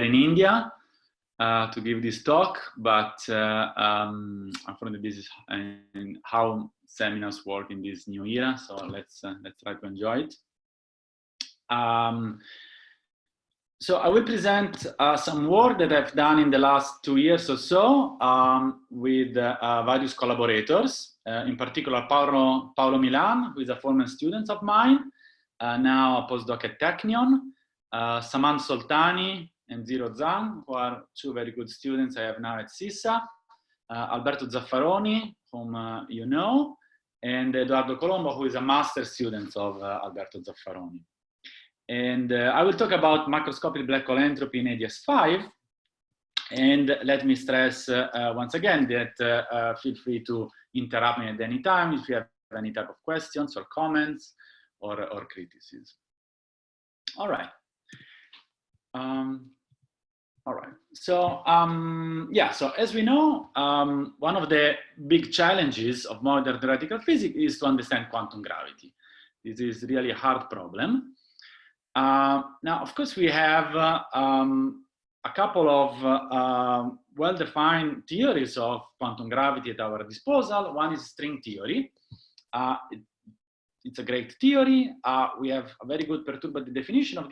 in India to give this talk, but unfortunately this is how seminars work in this new era. So let's try to enjoy it. So I will present some work that I've done in the last 2 years or so with various collaborators, in particular Paolo Milan, who is a former student of mine, now a postdoc at Technion, Saman Soltani and Zero Zhang, who are 2 very good students I have now at SISSA, Alberto Zaffaroni, whom you know, and Eduardo Colombo, who is a master student of Alberto Zaffaroni. And I will talk about macroscopic black hole entropy in AdS5. And let me stress once again that feel free to interrupt me at any time if you have any type of questions or comments or criticism. All right. All right. So yeah. So as we know, one of the big challenges of modern theoretical physics is to understand quantum gravity. This is really a hard problem. Now, of course, we have a couple of well-defined theories of quantum gravity at our disposal. One is string theory. It's a great theory. We have a very good perturbative definition of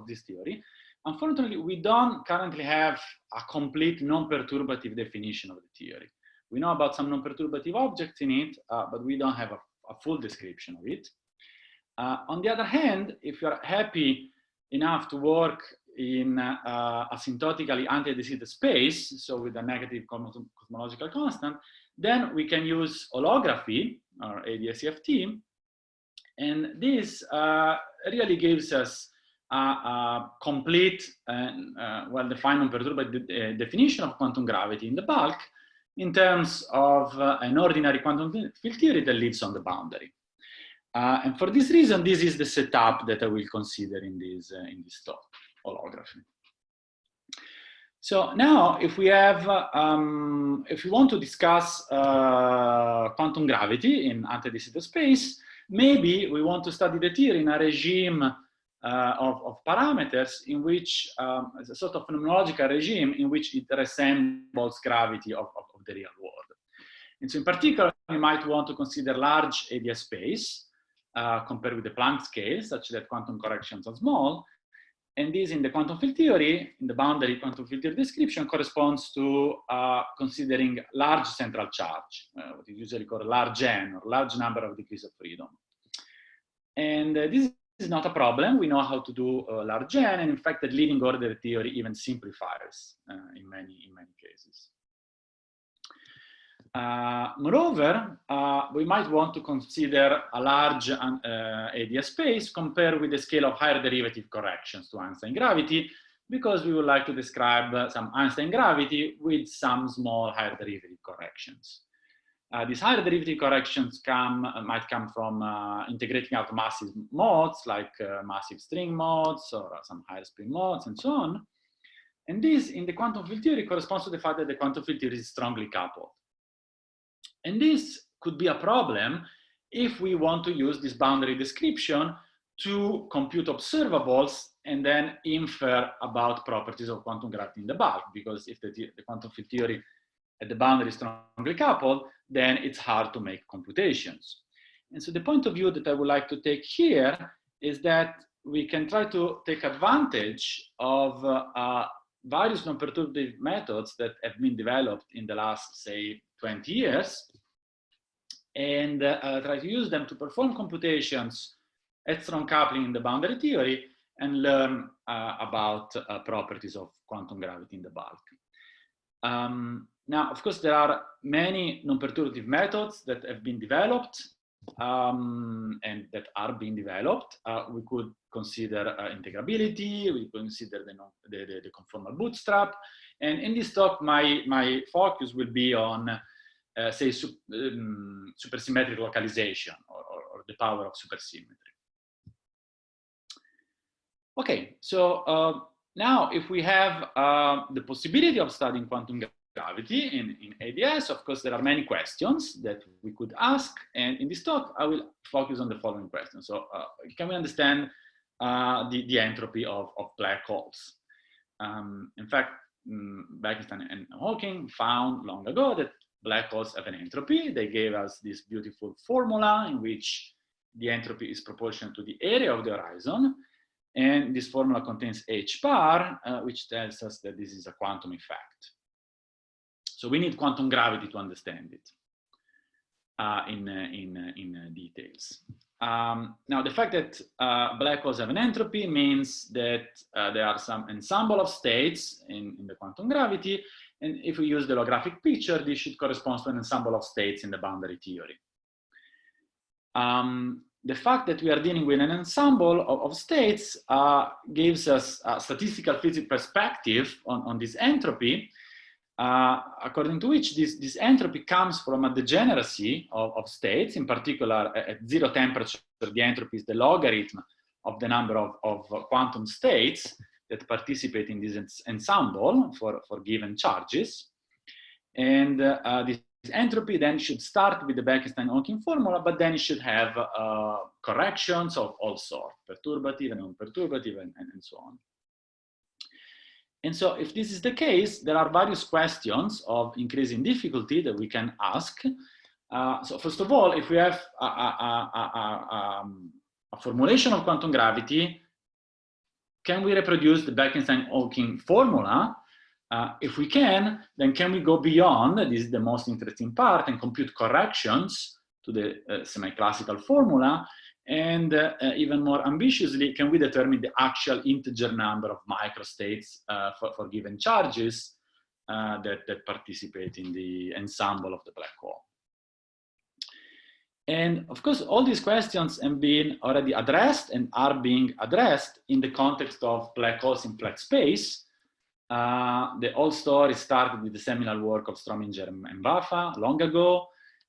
this theory. Unfortunately, we don't currently have a complete non-perturbative definition of the theory. We know about some non-perturbative objects in it, but we don't have a full description of it. On the other hand, if you're happy enough to work in asymptotically anti-de Sitter space, so with a negative cosmological constant, then we can use holography or AdS5, and this really gives us a complete and well-defined non-perturbative definition of quantum gravity in the bulk in terms of an ordinary quantum field theory that lives on the boundary. And for this reason, this is the setup that I will consider in this talk, holography. So now, if we have, if we want to discuss quantum gravity in anti-de Sitter space, maybe we want to study the theory in a regime of parameters in which, as a sort of phenomenological regime in which it resembles gravity of the real world. And so in particular, we might want to consider large AdS space, compared with the Planck scale, such that quantum corrections are small. And this in the quantum field theory, in the boundary quantum field theory description, corresponds to considering large central charge, what is usually called large n, or large number of degrees of freedom. And this is not a problem. We know how to do large n, and in fact, the leading order theory even simplifies in many cases. Moreover, we might want to consider a large AdS space compared with the scale of higher derivative corrections to Einstein gravity, because we would like to describe some Einstein gravity with some small higher derivative corrections. These higher derivative corrections might come from integrating out massive modes, like massive string modes or some higher spin modes and so on. And this, in the quantum field theory, corresponds to the fact that the quantum field theory is strongly coupled. And this could be a problem if we want to use this boundary description to compute observables and then infer about properties of quantum gravity in the bulk, because if the quantum field theory at the boundary is strongly coupled, then it's hard to make computations. And so the point of view that I would like to take here is that we can try to take advantage of various non-perturbative methods that have been developed in the last, say, 20 years, and try to use them to perform computations at strong coupling in the boundary theory and learn about properties of quantum gravity in the bulk. Now, of course, there are many non-perturbative methods that have been developed and that are being developed. We could consider integrability, we consider the conformal bootstrap, and in this talk, my focus will be on, say, supersymmetric localization or the power of supersymmetry. Okay, so now if we have the possibility of studying quantum gravity in AdS, of course, there are many questions that we could ask, and in this talk, I will focus on the following questions. So can we understand the entropy of black holes? In fact, Bekenstein and Hawking found long ago that black holes have an entropy. They gave us this beautiful formula in which the entropy is proportional to the area of the horizon. And this formula contains H bar, which tells us that this is a quantum effect. So we need quantum gravity to understand it in details. Now, the fact that black holes have an entropy means that there are some ensemble of states in the quantum gravity. And if we use the holographic picture, this should correspond to an ensemble of states in the boundary theory. The fact that we are dealing with an ensemble of states gives us a statistical physics perspective on this entropy, according to which this entropy comes from a degeneracy of states. In particular, at zero temperature, the entropy is the logarithm of the number of quantum states that participate in this ensemble for given charges. And this entropy then should start with the Bekenstein-Hawking formula, but then it should have corrections of all sorts, perturbative and non-perturbative, and so on. And so if this is the case, there are various questions of increasing difficulty that we can ask. So first of all, if we have a formulation of quantum gravity, can we reproduce the Bekenstein-Hawking formula? If we can, then can we go beyond, this is the most interesting part, and compute corrections to the semi-classical formula? And even more ambitiously, can we determine the actual integer number of microstates for given charges that participate in the ensemble of the black hole? And of course, all these questions have been already addressed and are being addressed in the context of black holes in flat space. The whole story started with the seminal work of Strominger and Vafa long ago.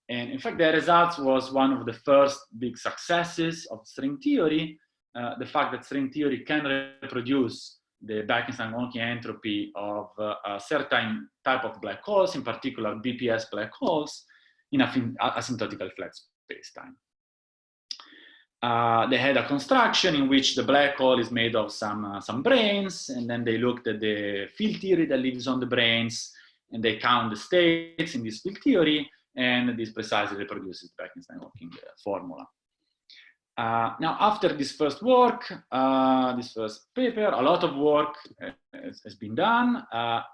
And in fact, the results was one of the first big successes of string theory. The fact that string theory can reproduce the Bekenstein-Hawking entropy of a certain type of black holes, in particular BPS black holes, in asymptotically flat space-time. They had a construction in which the black hole is made of some brains, and then they looked at the field theory that lives on the brains, and they count the states in this field theory, and this precisely reproduces the Bekenstein-Hawking formula. Now, after this first work, this first paper, a lot of work has been done.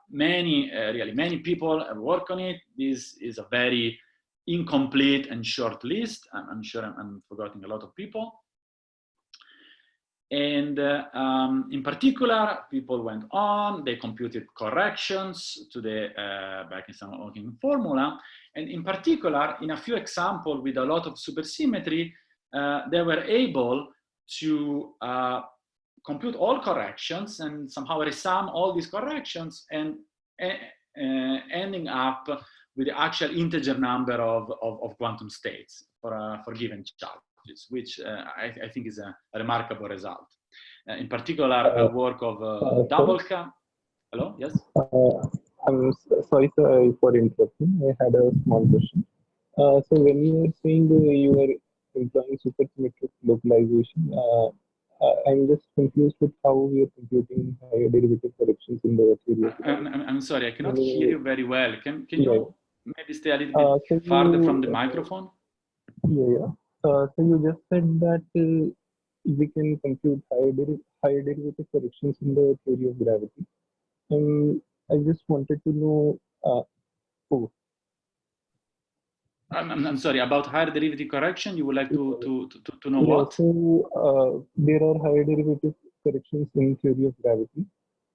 Really many people have worked on it. This is a very incomplete and short list. I'm sure I'm forgetting a lot of people. And in particular, people went on, they computed corrections to the Bekenstein-Hawking formula. And in particular, in a few examples with a lot of supersymmetry, they were able to compute all corrections and somehow resum all these corrections and ending up with the actual integer number of quantum states for given charges, which I think is a remarkable result. In particular, a work of Doubleca. Hello, yes? I'm sorry, sir, for interrupting. I had a small question. So when you were saying you were employing supersymmetric localization, I'm just confused with how we are computing higher derivative corrections in the theory. I'm sorry, I cannot hear you very well. Can you maybe stay a little bit so farther from the microphone? Yeah. So you just said that we can compute higher derivative corrections in the theory of gravity. And I just wanted to know. I'm sorry, about higher derivative correction, you would like to know what? So there are higher derivative corrections in theory of gravity.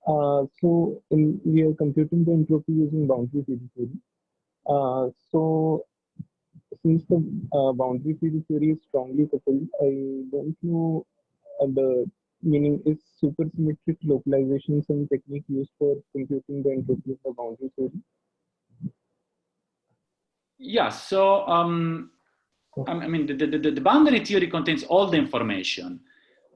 So we are computing the entropy using boundary field theory. So since the boundary field theory is strongly coupled, I don't know the meaning. Is supersymmetric localization some technique used for computing the entropy of the boundary theory? Yeah, so I mean, the boundary theory contains all the information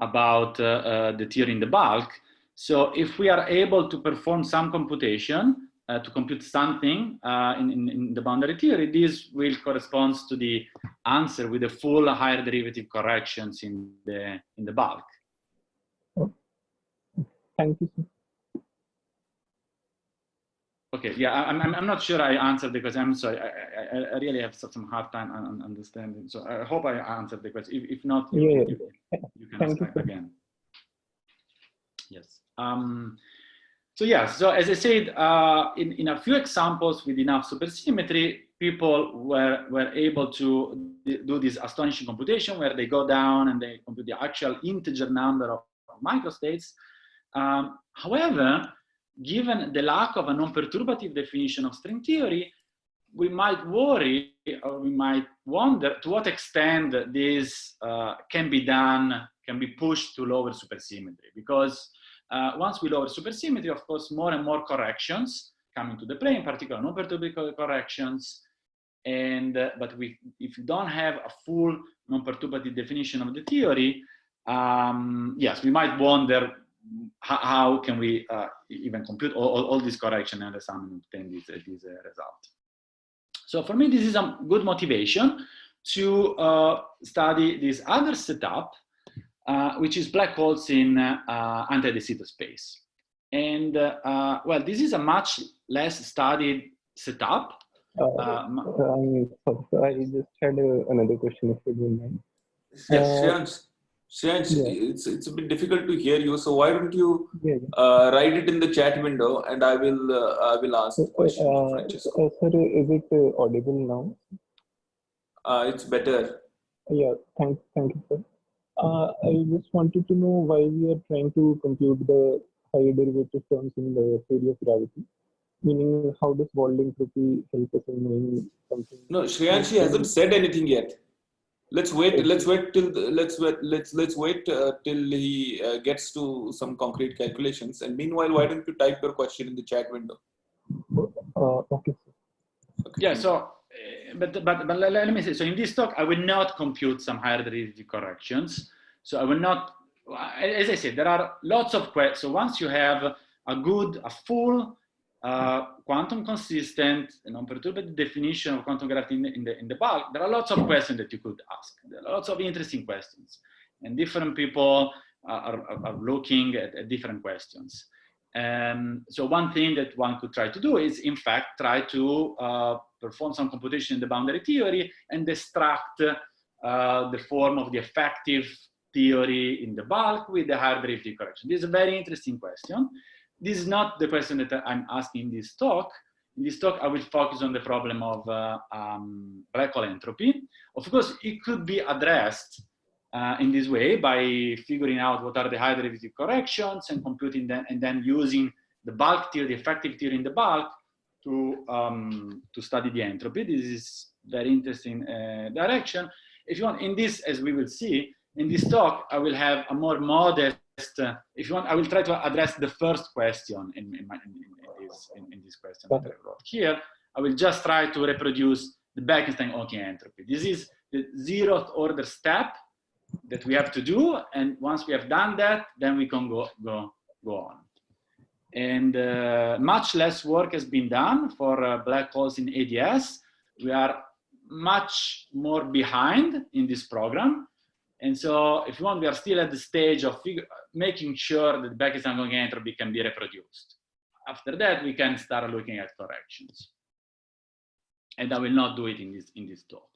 about the theory in the bulk. So if we are able to perform some computation to compute something in the boundary theory, this will correspond to the answer with the full higher derivative corrections in the bulk. Thank you, sir. Okay, yeah, I'm not sure I answered the question. I'm sorry, I really have some hard time understanding. So I hope I answered the question. If not, you can ask again. Yes. So yeah, so as I said, in a few examples with enough supersymmetry, people were able to do this astonishing computation where they go down and they compute the actual integer number of microstates. However, given the lack of a non-perturbative definition of string theory, we might worry or we might wonder to what extent this can be pushed to lower supersymmetry. Because once we lower supersymmetry, of course, more and more corrections come into the play, in particular non-perturbative corrections. And but if you don't have a full non-perturbative definition of the theory, yes, we might wonder how can we even compute all these corrections and obtain this result. So for me, this is a good motivation to study this other setup, which is black holes in anti-de Sitter space. And well, this is a much less studied setup. I'm sorry, I just had another question, if you don't mind. Yes, Shreyansh, it's a bit difficult to hear you, so why don't you write it in the chat window, and I will ask the question to Francesco. Sir, is it audible now? It's better. Yeah, thank you, sir. I just wanted to know why we are trying to compute the higher derivative terms in the theory of gravity. Meaning, how does Wald entropy help us in knowing something? No, Shreyansh hasn't said anything yet. Let's wait till he gets to some concrete calculations. And meanwhile, why don't you type your question in the chat window? Okay, sir. Okay. Yeah. So, but let me say. So in this talk, I will not compute some higher derivative corrections. So I will not. As I said, there are lots of questions. So once you have a full quantum consistent and non-perturbative definition of quantum gravity in the bulk, there are lots of questions that you could ask. There are lots of interesting questions, and different people are looking at different questions. So one thing that one could try to do is, in fact, try to perform some computation in the boundary theory and extract the form of the effective theory in the bulk with the higher derivative correction. This is a very interesting question. This is not the question that I'm asking in this talk. In this talk, I will focus on the problem of black hole entropy. Of course, it could be addressed in this way by figuring out what are the high derivative corrections and computing them, and then using the bulk theory, the effective theory in the bulk to study the entropy. This is very interesting direction. If you want, in this, as we will see, in this talk, I will have a more modest, if you want, I will try to address the first question in this question that I wrote here. I will just try to reproduce the Bekenstein-Hawking entropy. This is the 0th order step that we have to do, and once we have done that, then we can go on. And much less work has been done for black holes in AdS. We are much more behind in this program. And so, if you want, we are still at the stage of making sure that Bekenstein-Hawking entropy can be reproduced. After that, we can start looking at corrections. And I will not do it in this talk.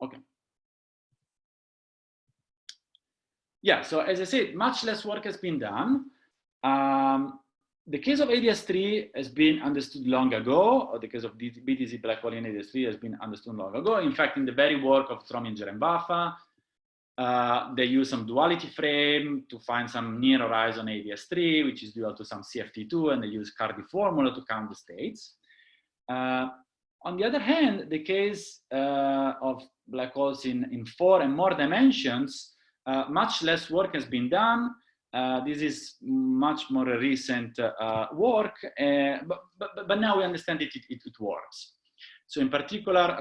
Okay. Yeah, so as I said, much less work has been done. The case of AdS3 has been understood long ago, or the case of BTC black hole in AdS3 has been understood long ago. In fact, in the very work of Strominger and Baffa, they use some duality frame to find some near horizon AdS3, which is dual to some CFT2, and they use Cardi formula to count the states. On the other hand, the case of black holes in 4 and more dimensions, much less work has been done. This is much more recent work, but now we understand it works. So in particular,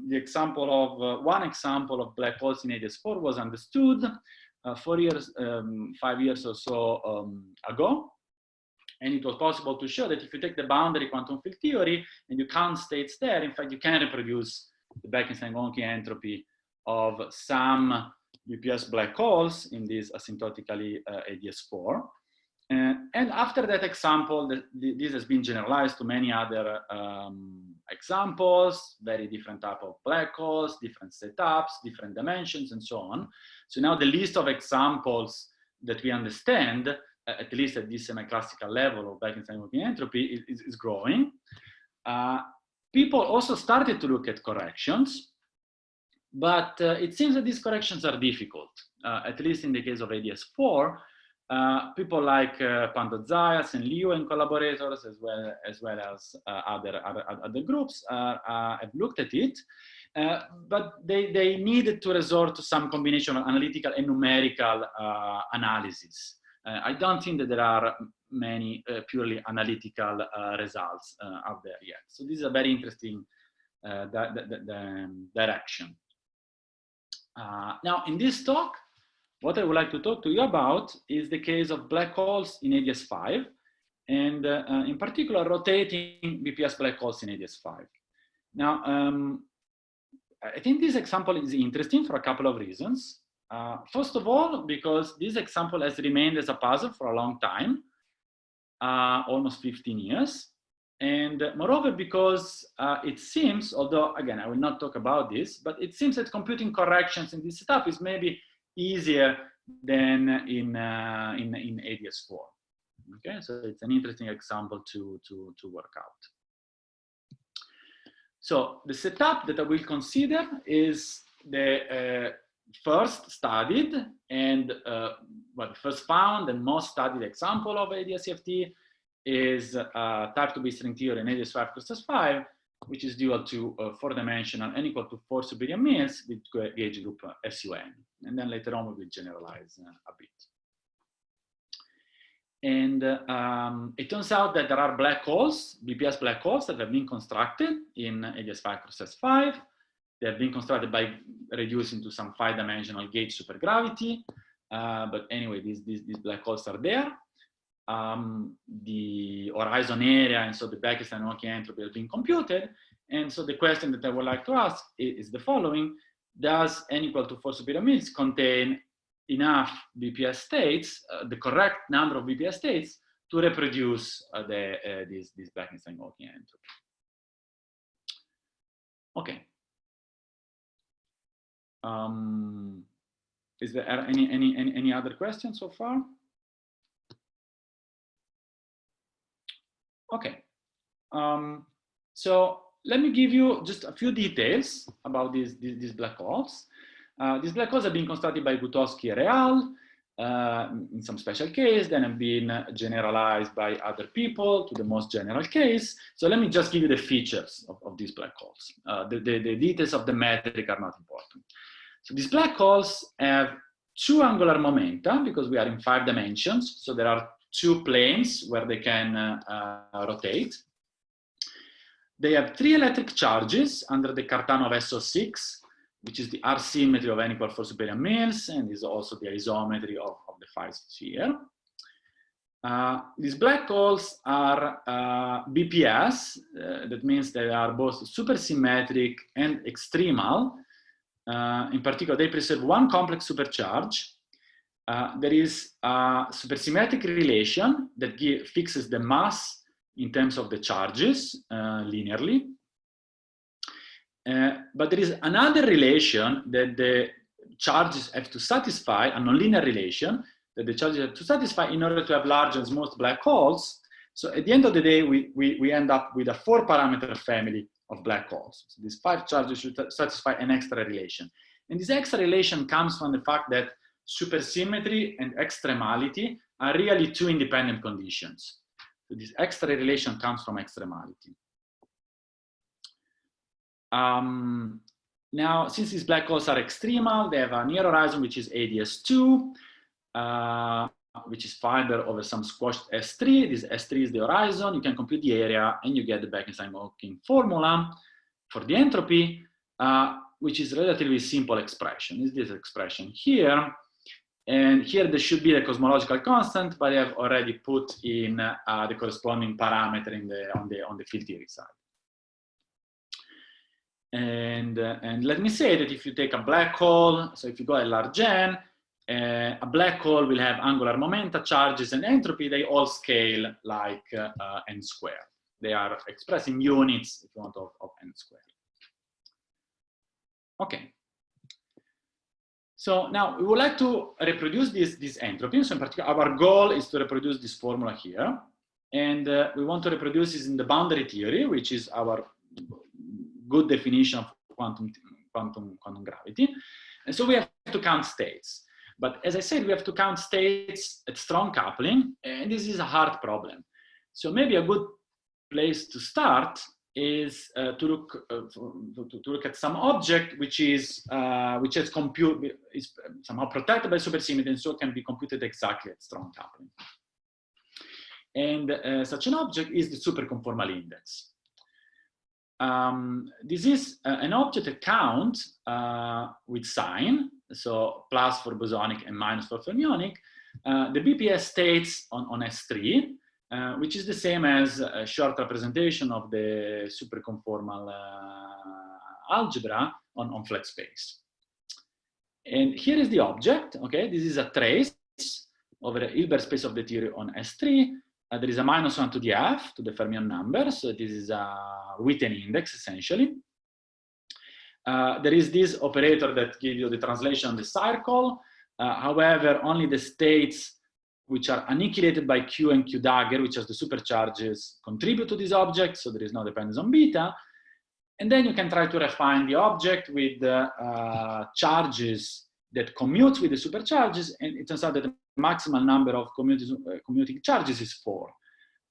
the example of one example of black holes in AdS4 was understood 5 years or so ago. And it was possible to show that if you take the boundary quantum field theory and you count states there, in fact, you can reproduce the Bekenstein-Hawking entropy of some UPS black holes in this asymptotically AdS4. And after that example, this has been generalized to many other examples, very different type of black holes, different setups, different dimensions, and so on. So now the list of examples that we understand, at least at this semi-classical level of Bekenstein-Hawking entropy, is growing. People also started to look at corrections, but it seems that these corrections are difficult, at least in the case of AdS4. People like Pandazayas and Liu and collaborators, as well as other groups, have looked at it, but they needed to resort to some combination of analytical and numerical analysis. I don't think that there are many purely analytical results out there yet. So this is a very interesting direction. Now, in this talk, what I would like to talk to you about is the case of black holes in AdS5, and in particular, rotating BPS black holes in AdS5. Now, I think this example is interesting for a couple of reasons. First of all, because this example has remained as a puzzle for a long time, almost 15 years. And moreover, because it seems, although again, I will not talk about this, but it seems that computing corrections in this setup is maybe easier than in AdS4. Okay, so it's an interesting example to work out. So the setup that I will consider is the first studied and first found and most studied example of AdS-CFT is type 2 string theory in AdS5 cross 5, which is dual to 4-dimensional n equal to 4 superior means with gauge group SUN. And then later on we will generalize a bit. And it turns out that there are black holes, BPS black holes, that have been constructed in AdS5 cross 5. They have been constructed by reducing to some 5-dimensional gauge supergravity. But anyway, these black holes are there. The horizon area and so the Bekenstein-Hawking entropy has been computed. And so the question that I would like to ask is the following. Does n equal to 4 superior means contain enough BPS states, the correct number of BPS states, to reproduce this Bekenstein-Hawking entropy? Okay. Is there any other questions so far? Okay. So let me give you just a few details about these black holes. These black holes have been constructed by Gutowski et al. In some special case, then have been generalized by other people to the most general case. So let me just give you the features of these black holes. The details of the metric are not important. So these black holes have 2 angular momenta because we are in 5 dimensions. So there are 2 planes where they can rotate. They have 3 electric charges under the Cartan of SO6, which is the R symmetry of n equal 4 superior means, and is also the isometry of the phi sphere. These black holes are BPS. That means they are both supersymmetric and extremal. In particular, they preserve 1 complex supercharge. There is a supersymmetric relation that fixes the mass in terms of the charges linearly. But there is another relation that the charges have to satisfy, a nonlinear relation that the charges have to satisfy in order to have large and smooth black holes. So at the end of the day, we end up with a 4-parameter family of black holes. So these 5 charges should satisfy an extra relation. And this extra relation comes from the fact that supersymmetry and extremality are really 2 independent conditions. So this extra relation comes from extremality. Now, since these black holes are extremal, they have a near horizon, which is AdS2, which is fiber over some squashed S3. This S3 is the horizon. You can compute the area, and you get the Bekenstein-Hawking formula for the entropy, which is a relatively simple expression. Is this expression here? And here there should be the cosmological constant, but I have already put in the corresponding parameter on the field theory side. And let me say that if you take a black hole, so if you go at large n, a black hole will have angular momenta, charges, and entropy. They all scale like n squared. They are expressed in units, if you want, of n squared. Okay. So now we would like to reproduce this entropy. So in particular, our goal is to reproduce this formula here. And we want to reproduce this in the boundary theory, which is our good definition of quantum gravity. And so we have to count states. But as I said, we have to count states at strong coupling, and this is a hard problem. So maybe a good place to start is to look at some object which is somehow protected by supersymmetry, and so can be computed exactly at strong coupling. And such an object is the superconformal index. This is an object that counts with sign, so plus for bosonic and minus for fermionic, the BPS states on S3, which is the same as a short representation of the superconformal algebra on flat space. And here is the object, okay? This is a trace over the Hilbert space of the theory on S3. There is a -1 to the f, to the fermion number, so this is a Witten index, essentially. There is this operator that gives you the translation of the circle. However, only the states which are annihilated by Q and Q dagger, which are the supercharges, contribute to this object, so there is no dependence on beta. And then you can try to refine the object with charges that commute with the supercharges, and it turns out that the maximal number of commuting charges is 4.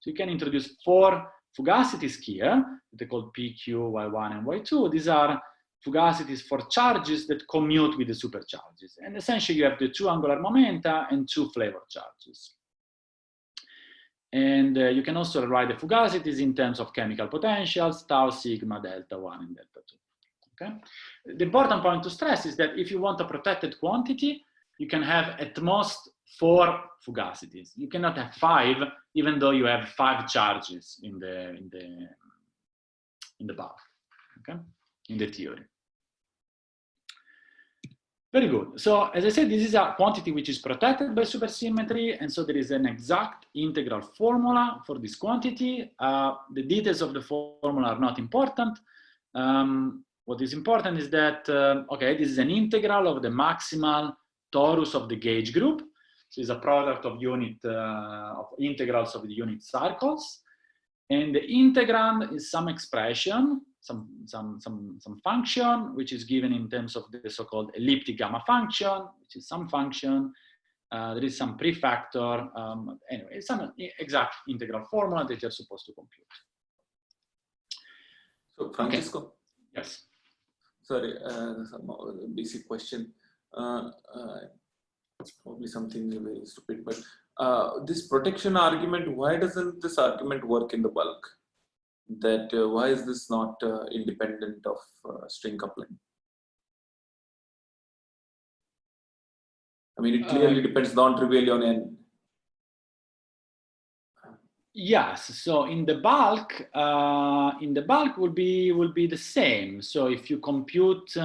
So you can introduce 4 fugacities here, they're called PQ, Y1, and Y2. These are fugacities for charges that commute with the supercharges. And essentially you have the 2 angular momenta and 2 flavor charges. And you can also write the fugacities in terms of chemical potentials, tau, sigma, delta 1, and delta 2. Okay? The important point to stress is that if you want a protected quantity, you can have at most 4 fugacities. You cannot have 5, even though you have 5 charges in the bulk, okay? In the theory. Very good. So as I said, this is a quantity which is protected by supersymmetry, and so there is an exact integral formula for this quantity. The details of the formula are not important. What is important is that, okay, this is an integral of the maximal torus of the gauge group. So it's a product of integrals of the unit circles. And the integrand is some expression, some function, which is given in terms of the so-called elliptic gamma function, which is some function. There is some prefactor. Anyway, it's some exact integral formula that you're supposed to compute. So, Francesco? Okay. Yes. Sorry, some basic question. Probably something very stupid, but this protection argument, why doesn't this argument work in the bulk? That why is this not independent of string coupling? I mean, it clearly depends non-trivially on n. Yes. So in the bulk will be the same. So if you compute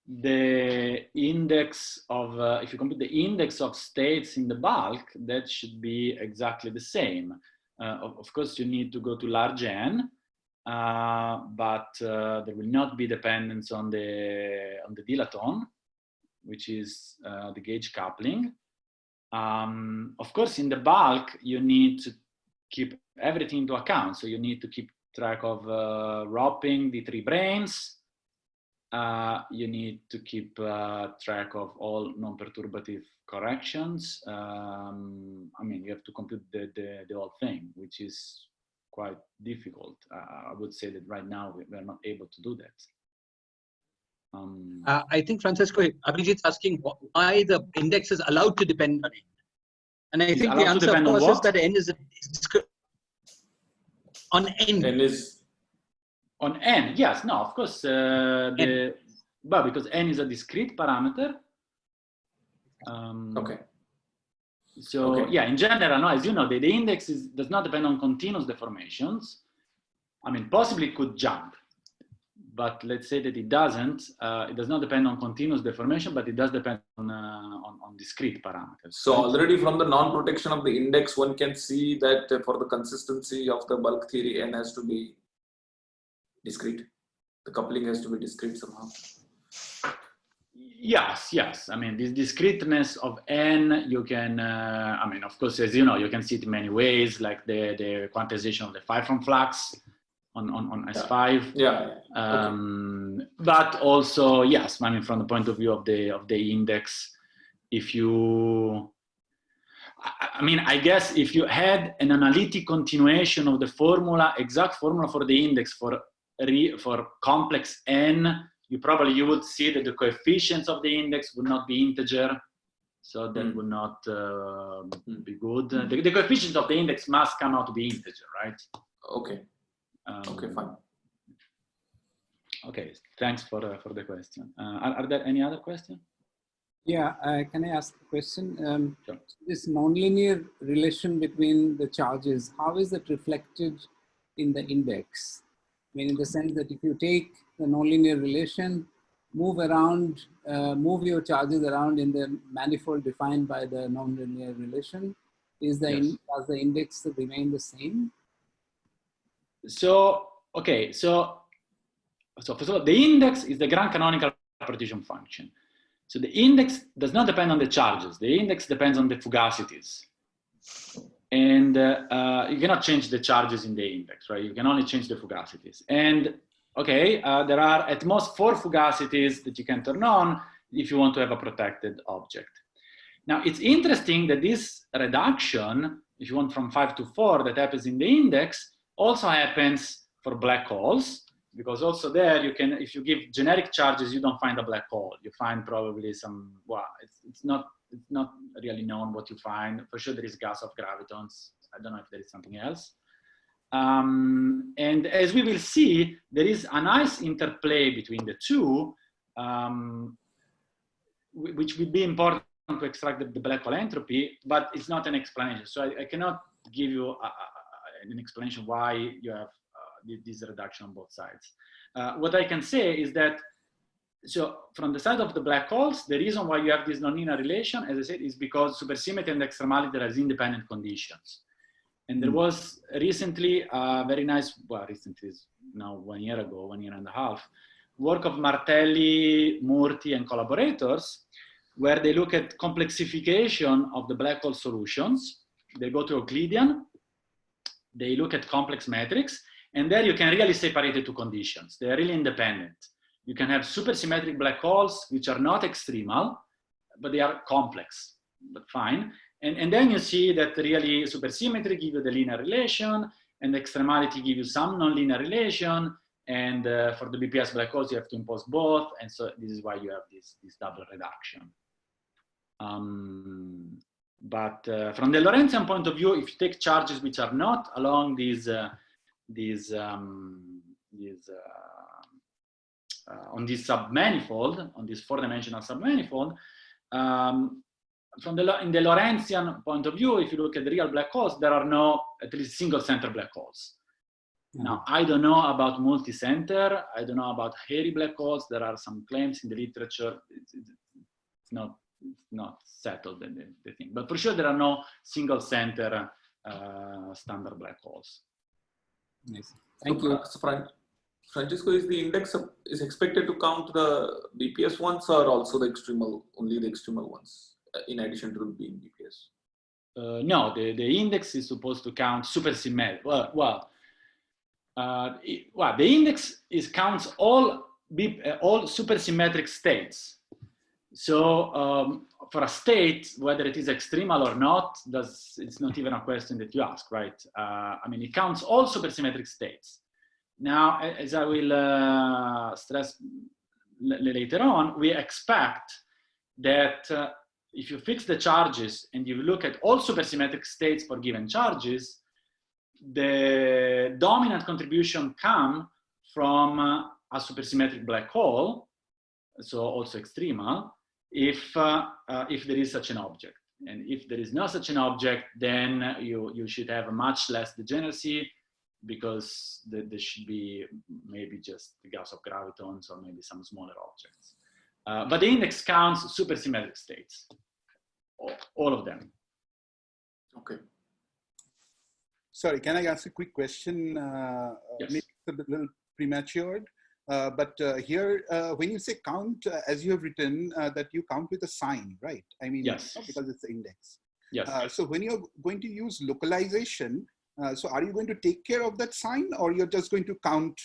the index of states in the bulk, that should be exactly the same. Of course, you need to go to large n, but there will not be dependence on the dilaton, which is the gauge coupling. Of course, in the bulk, you need to keep everything into account. So you need to keep track of roping the 3 branes. You need to keep track of all non-perturbative corrections. I mean, you have to compute the whole thing, which is quite difficult. I would say that right now we're not able to do that. I think, Francesco, Abhijit's asking why the index is allowed to depend on n. And I think the answer, of course, is that n is on n. N is on n, yes, no, of course, but because n is a discrete parameter. Okay. So okay. Yeah, in general, no, as you know, the index does not depend on continuous deformations. I mean, possibly it could jump, but let's say that it doesn't. It does not depend on continuous deformation, but it does depend on discrete parameters. So already from the non-protection of the index, one can see that for the consistency of the bulk theory, n has to be discrete. The coupling has to be discrete somehow. Yes, yes. I mean, this discreteness of n, you can, I mean, of course, as you know, you can see it in many ways, like the quantization of the phi from flux on S5. Yeah. Okay. But also, yes, I mean, from the point of view of the index, if you, I mean, I guess if you had an analytic continuation of the formula, exact formula for the index for complex n, you would see that the coefficients of the index would not be integer, so that would not be good. The coefficients of the index must come out to be integer, right? Okay. Okay, fine. Okay, thanks for the question. Are there any other questions? Yeah, can I ask a question? Sure. This nonlinear relation between the charges, how is it reflected in the index? I mean, in the sense that if you take the nonlinear relation, move your charges around in the manifold defined by the nonlinear relation, does the index remain the same? So, okay, so first of all, the index is the grand canonical partition function. So the index does not depend on the charges. The index depends on the fugacities. And you cannot change the charges in the index, right? You can only change the fugacities. And okay, there are at most 4 fugacities that you can turn on if you want to have a protected object. Now, it's interesting that this reduction, if you want from 5 to 4, that happens in the index, also happens for black holes, because also there you can, if you give generic charges, you don't find a black hole. You find probably some, well, it's not really known what you find. For sure there is gas of gravitons. I don't know if there is something else. And as we will see, there is a nice interplay between the two, which would be important to extract the black hole entropy, but it's not an explanation. So I cannot give you an explanation why you have this reduction on both sides. What I can say is that, so from the side of the black holes, the reason why you have this nonlinear relation, as I said, is because supersymmetry and extremality are independent conditions. And there was recently a very nice, well, recently is now 1 year ago, 1 year and a half, work of Martelli, Murti, and collaborators, where they look at complexification of the black hole solutions. They go to Euclidean, they look at complex metrics, and there you can really separate the two conditions. They are really independent. You can have supersymmetric black holes, which are not extremal, but they are complex, but fine. And then you see that really supersymmetry give you the linear relation, and extremality give you some nonlinear relation, and for the BPS black holes, you have to impose both, and so this is why you have this double reduction. But from the Lorentzian point of view, if you take charges which are not along these on this submanifold, on this 4-dimensional submanifold, in the Lorentzian point of view, if you look at the real black holes, there are no, at least single center black holes. Now, I don't know about multi-center, I don't know about hairy black holes. There are some claims in the literature. It's not settled, the thing. But for sure, there are no single center standard black holes. Nice. Thank you. So Francesco, is the index is expected to count the BPS ones or also the extremal, only the extremal ones, in addition to the being BPS? No, the index is supposed to count supersymmetric. The index counts all supersymmetric states. So for a state, whether it is extremal or not, it's not even a question that you ask, right? I mean, it counts all supersymmetric states. Now, as I will stress later on, we expect that if you fix the charges and you look at all supersymmetric states for given charges, the dominant contribution comes from a supersymmetric black hole, so also extremal, if there is such an object. And if there is no such an object, then you should have a much less degeneracy. because there should be maybe just the Gauss of gravitons or maybe some smaller objects. But the index counts supersymmetric states, all of them. Okay. Sorry, can I ask a quick question? Yes. Maybe it's a little premature, but here, when you say count, as you have written, that you count with a sign, right? I mean, yes, because it's the index. Yes. So when you're going to use localization, so are you going to take care of that sign, or you're just going to count,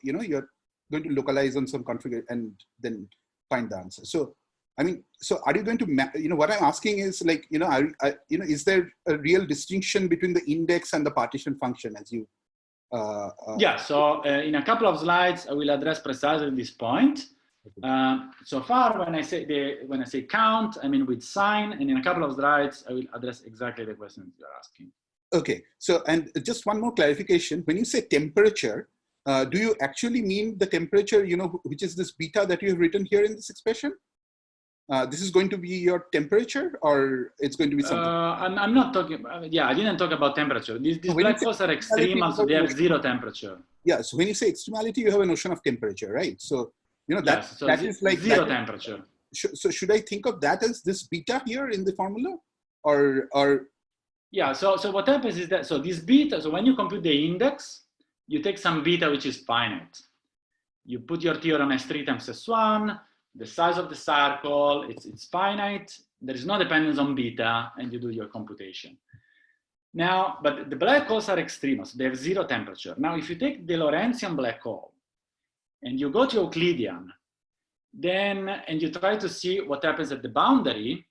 you know, you're going to localize on some configuration and then find the answer? So, I mean, so are you going to, you know, what I'm asking is like, you know, you know, is there a real distinction between the index and the partition function as you? Yeah, so in a couple of slides, I will address precisely this point. So far, when I say count, I mean with sign, and in a couple of slides, I will address exactly the question you're asking. Okay, so, and just one more clarification. When you say temperature, do you actually mean the temperature, you know, which is this beta that you have written here in this expression? This is going to be your temperature, or it's going to be something? I'm not talking, yeah, I didn't talk about temperature. These black holes are extreme, so they have zero temperature. Yeah, so when you say extremality, you have a notion of temperature, right? So, you know, that, yes, so that is like zero temperature. So should I think of that as this beta here in the formula? Or yeah, so what happens is that, so this beta, so when you compute the index, you take some beta which is finite. You put your theorem S3 times S1, the size of the circle, it's finite, there is no dependence on beta, and you do your computation. Now, but the black holes are extreme, so they have zero temperature. Now, if you take the Lorentzian black hole, and you go to Euclidean, then, and you try to see what happens at the boundary,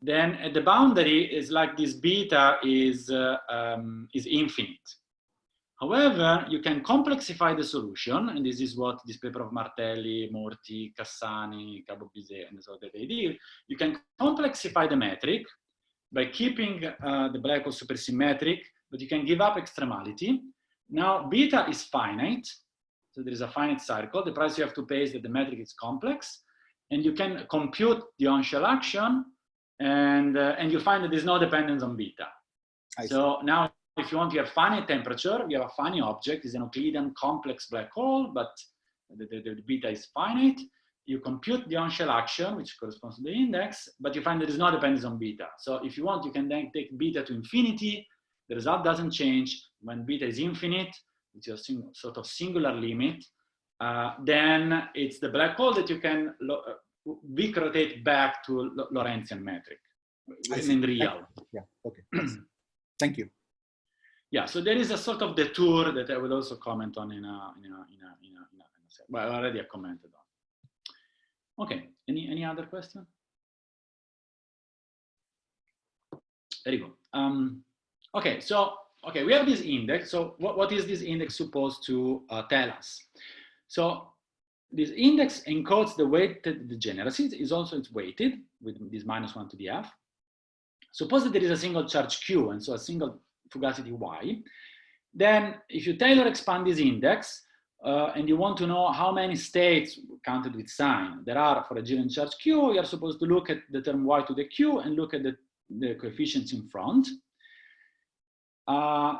then at the boundary is like this beta is infinite. However, you can complexify the solution, and this is what this paper of Martelli, Morti, Cassani, Cabo-Bizet, and so that they did. You can complexify the metric by keeping the black hole supersymmetric, but you can give up extremality. Now, beta is finite, so there is a finite circle. The price you have to pay is that the metric is complex, and you can compute the on-shell action, and you find that there's no dependence on beta. So now, if you want to have finite temperature, you have a finite object, it's an Euclidean complex black hole, but the beta is finite. You compute the on-shell action, which corresponds to the index, but you find there is no dependence on beta. So if you want, you can then take beta to infinity. The result doesn't change. When beta is infinite, which is a sort of singular limit, then it's the black hole that you can weak rotate back to Lorentzian metric in real. Yeah, okay. Thank you. Yeah, so there is a sort of detour that I will also comment on in a well, already I commented on. Okay, any other question? There you go. Okay, so we have this index. So what is this index supposed to tell us? So this index encodes the weighted degeneracies. It's also weighted with this -1 to the f. Suppose that there is a single charge q, and so a single fugacity y. Then if you Taylor expand this index, and you want to know how many states counted with sign there are for a given charge q, you're supposed to look at the term y to the q and look at the coefficients in front.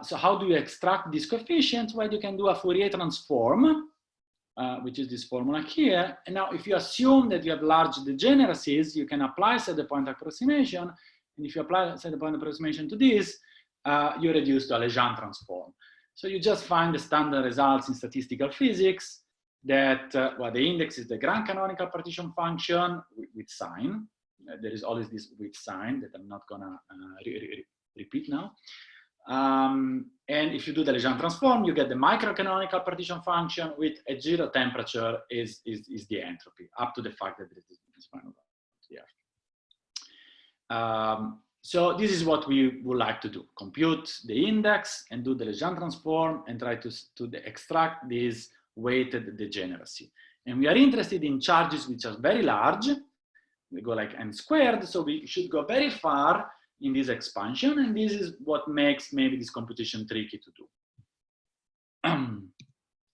So how do you extract these coefficients? Well, you can do a Fourier transform, which is this formula here. And now if you assume that you have large degeneracies, you can apply set point approximation. And if you apply set point approximation to this, you reduce to a Legendre transform. So you just find the standard results in statistical physics that, well, the index is the grand canonical partition function with sign. There is always this with sign that I'm not gonna repeat now. And if you do the Legendre transform, you get the micro-canonical partition function with a zero temperature is the entropy, up to the fact that there is this final value. So this is what we would like to do. Compute the index and do the Legendre transform and try to extract this weighted degeneracy. And we are interested in charges which are very large. We go like n squared, so we should go very far in this expansion, and this is what makes maybe this computation tricky to do.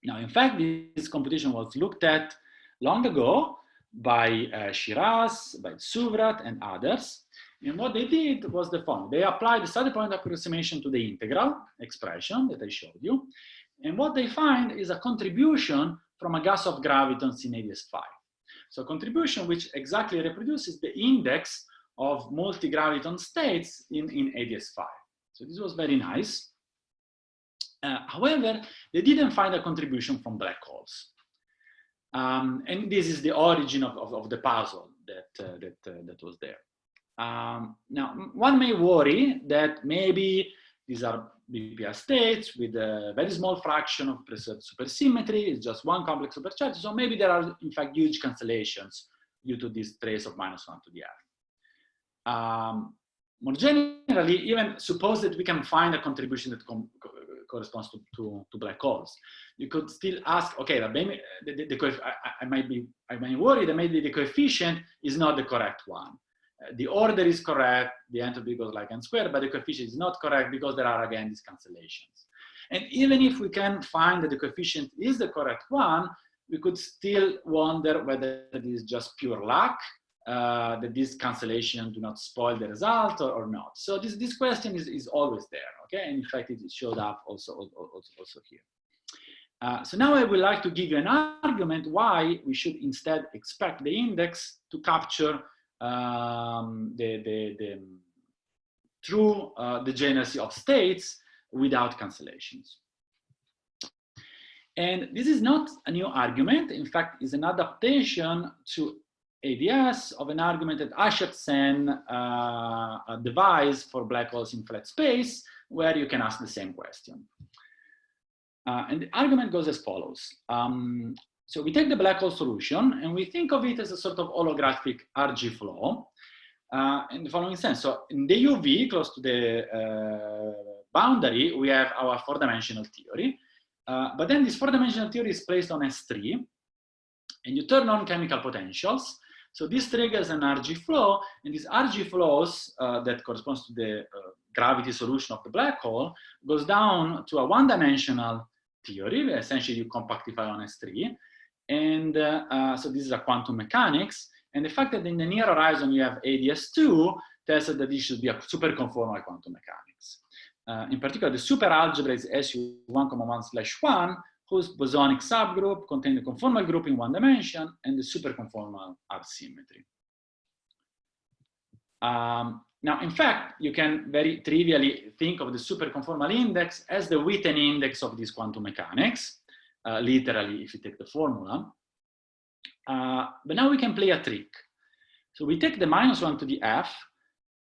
Now, in fact, this computation was looked at long ago by Shiraz, by Suvrat, and others. And what they did was the following. They applied the starting point approximation to the integral expression that I showed you. And what they find is a contribution from a gas of gravitons in AdS5. So contribution which exactly reproduces the index of multi-graviton states in AdS5. So this was very nice. However, they didn't find a contribution from black holes. And this is the origin of the puzzle that was there. Now, one may worry that maybe these are BPR states with a very small fraction of preserved supersymmetry. It's just one complex supercharge. So maybe there are, in fact, huge cancellations due to this trace of -1 to the f. More generally, even suppose that we can find a contribution that corresponds to black holes. You could still ask, okay, maybe I might worry that maybe the coefficient is not the correct one. The order is correct, the entropy goes like n squared, but the coefficient is not correct because there are, again, these cancellations. And even if we can find that the coefficient is the correct one, we could still wonder whether this is just pure luck, that these cancellations do not spoil the result or not. So this question is always there, okay? And in fact, it showed up also here. So now I would like to give you an argument why we should instead expect the index to capture the true degeneracy of states without cancellations. And this is not a new argument. In fact, it's an adaptation to AdS of an argument that Ashok-Sen devised for black holes in flat space, where you can ask the same question. And the argument goes as follows. So we take the black hole solution and we think of it as a sort of holographic RG flow in the following sense. So in the UV, close to the boundary, we have our four-dimensional theory. But then this four-dimensional theory is placed on S3, and you turn on chemical potentials. So this triggers an RG flow, and these RG flows that corresponds to the gravity solution of the black hole goes down to a one-dimensional theory. Essentially, you compactify on S3. And so this is a quantum mechanics. And the fact that in the near horizon you have AdS2 tells us that this should be a superconformal quantum mechanics. In particular, the superalgebra is SU1,1/1, whose bosonic subgroup contains the conformal group in one dimension and the superconformal R symmetry. Now, in fact, you can very trivially think of the superconformal index as the Witten index of this quantum mechanics. Literally, if you take the formula. But now we can play a trick. So we take the -1 to the f,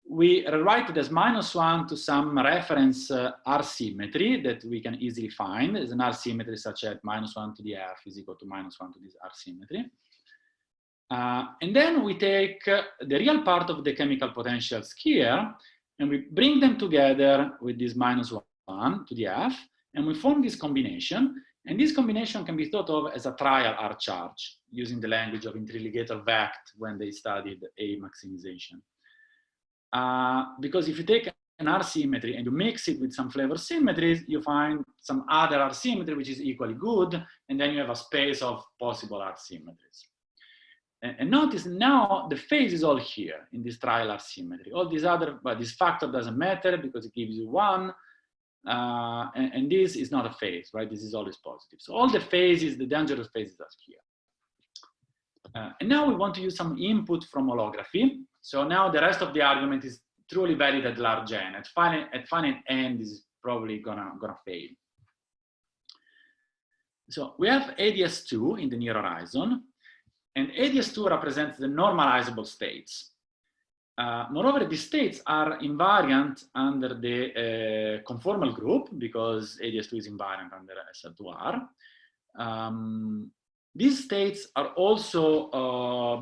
we rewrite it as -1 to some reference R symmetry that we can easily find. There's an R symmetry such that -1 to the f is equal to -1 to this R symmetry. And then we take the real part of the chemical potentials here, and we bring them together with this -1 to the f, and we form this combination. And this combination can be thought of as a trial R charge, using the language of interligator Vecht when they studied A maximization. Because if you take an R symmetry and you mix it with some flavor symmetries, you find some other R symmetry which is equally good, and then you have a space of possible R symmetries. And notice now the phase is all here in this trial R symmetry. All these other, but this factor doesn't matter because it gives you 1. And this is not a phase, right? This is always positive. So all the phases, the dangerous phases are here. And now we want to use some input from holography. So now the rest of the argument is truly valid at large n. At finite n, this is probably gonna fail. So we have AdS2 in the near horizon, and AdS2 represents the normalizable states. Moreover, these states are invariant under the conformal group because AdS2 is invariant under SL2R. These states are also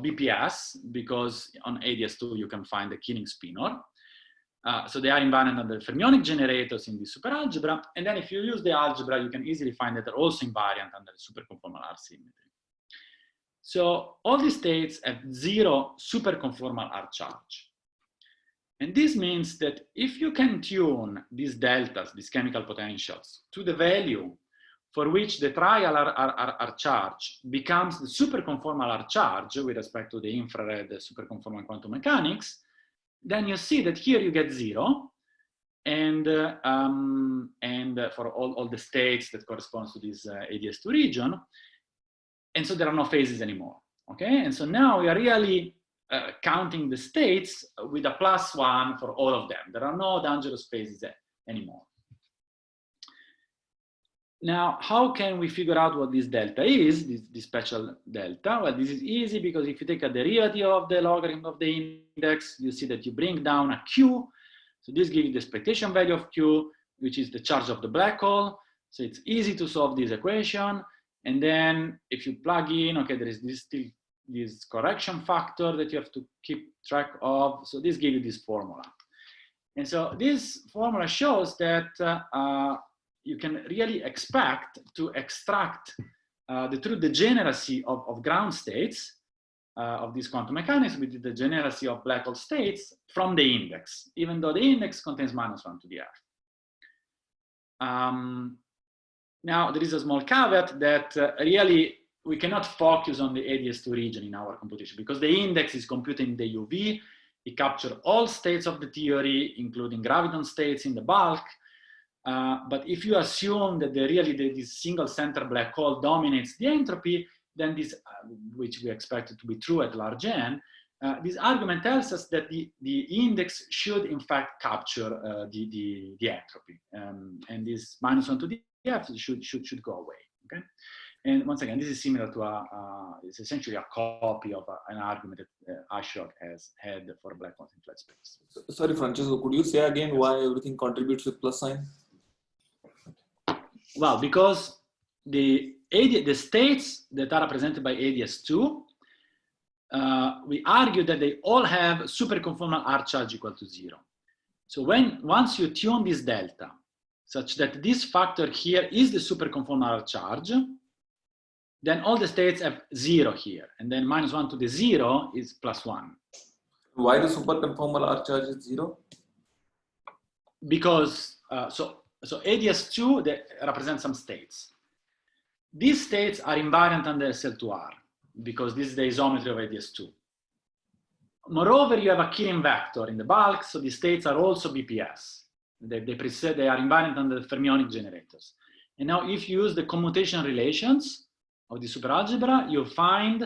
BPS because on AdS2 you can find the Killing spinor. So they are invariant under fermionic generators in the superalgebra. And then if you use the algebra, you can easily find that they're also invariant under the superconformal R symmetry. So all these states have 0 superconformal R charge. And this means that if you can tune these deltas, these chemical potentials, to the value for which the trial R charge becomes the superconformal R charge with respect to the infrared superconformal quantum mechanics, then you see that here you get 0, and and for all the states that corresponds to this AdS2 region. And so there are no phases anymore, okay? And so now we are really counting the states with a +1 for all of them. There are no dangerous phases anymore. Now, how can we figure out what this delta is, this special delta? Well, this is easy because if you take a derivative of the logarithm of the index, you see that you bring down a q. So this gives you the expectation value of q, which is the charge of the black hole. So it's easy to solve this equation. And then if you plug in, okay, there is this correction factor that you have to keep track of. So this gives you this formula. And so this formula shows that you can really expect to extract the true degeneracy of ground states of this quantum mechanics with the degeneracy of black hole states from the index, even though the index contains -1 to the f. Now, there is a small caveat that really we cannot focus on the AdS2 region in our computation because the index is computing the UV. It captures all states of the theory, including graviton states in the bulk. But if you assume that this single center black hole dominates the entropy, then this, which we expect it to be true at large n, this argument tells us that the index should in fact capture the entropy, and this -1 to the f should go away. Okay, and once again, this is similar to it's essentially a copy of an argument that Ashok has had for black holes in flat space. Sorry, Francesco, could you say again why everything contributes with plus sign? Well, because the states that are represented by AdS2, we argue that they all have superconformal R charge equal to 0. So once you tune this delta, such that this factor here is the superconformal R charge, then all the states have 0 here, and then -1 to the 0 is +1. Why the superconformal R charge is 0? Because, so AdS2 that represents some states. These states are invariant under SL2R because this is the isometry of AdS2. Moreover, you have a Killing vector in the bulk, so the states are also BPS. They are invariant under the fermionic generators. And now if you use the commutation relations of the superalgebra, you find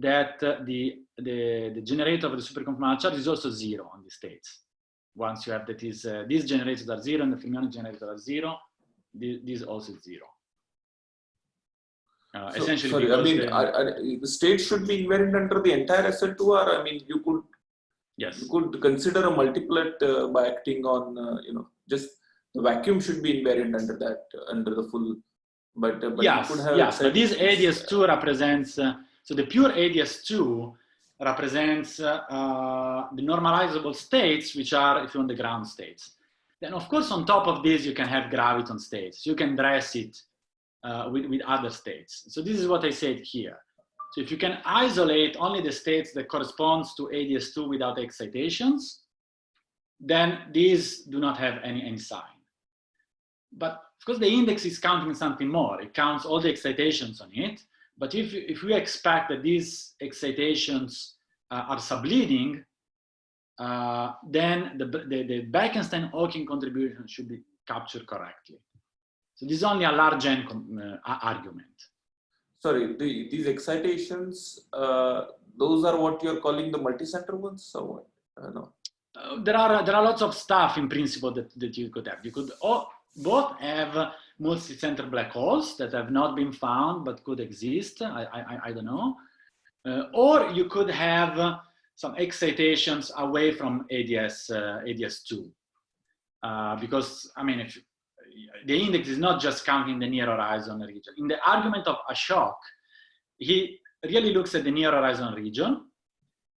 that the generator of the superconformal charge is also 0 on the states. Once you have that these generators are 0 and the fermionic generators are 0, this also is 0. Essentially, sorry, I mean, the state should be invariant under the entire SL2R. I mean, you could, yes, you could consider a multiplet by acting on, just the vacuum should be invariant under that, under the full. But yes, you could have but this AdS2 represents so the pure AdS2 represents the normalizable states, which are, if you want, the ground states. Then, of course, on top of this, you can have graviton states. You can dress it with other states. So this is what I said here. So if you can isolate only the states that corresponds to AdS2 without excitations, then these do not have any sign. But of course, the index is counting something more. It counts all the excitations on it. But if we expect that these excitations are subleading, then the Bekenstein-Hawking contribution should be captured correctly. So this is only a large n argument. Sorry, these excitations, those are what you're calling the multicenter ones, or what? No. There are lots of stuff in principle that you could have. You could both have multi-center black holes that have not been found but could exist. I don't know. Or you could have some excitations away from AdS2. Because, I mean, if the index is not just counting the near horizon region. In the argument of Ashok, he really looks at the near horizon region.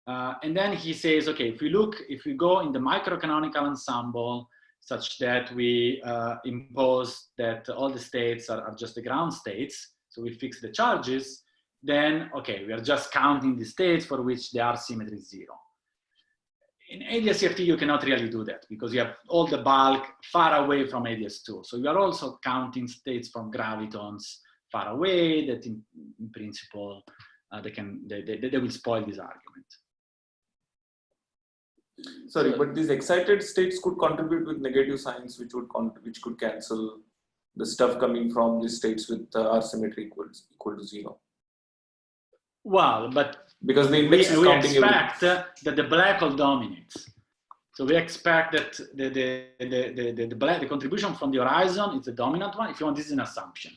And then he says, okay, if we go in the microcanonical ensemble such that we impose that all the states are just the ground states, so we fix the charges, then, okay, we are just counting the states for which the R symmetry is 0. In AdS-CFT, you cannot really do that because you have all the bulk far away from AdS2. So you are also counting states from gravitons far away that in principle, they will spoil this argument. Sorry, but these excited states could contribute with negative signs, which could cancel the stuff coming from the states with R symmetry equal to 0. Well, but because the index is we counting expect that the black hole dominates. So we expect that the contribution from the horizon is the dominant one. If you want, this is an assumption.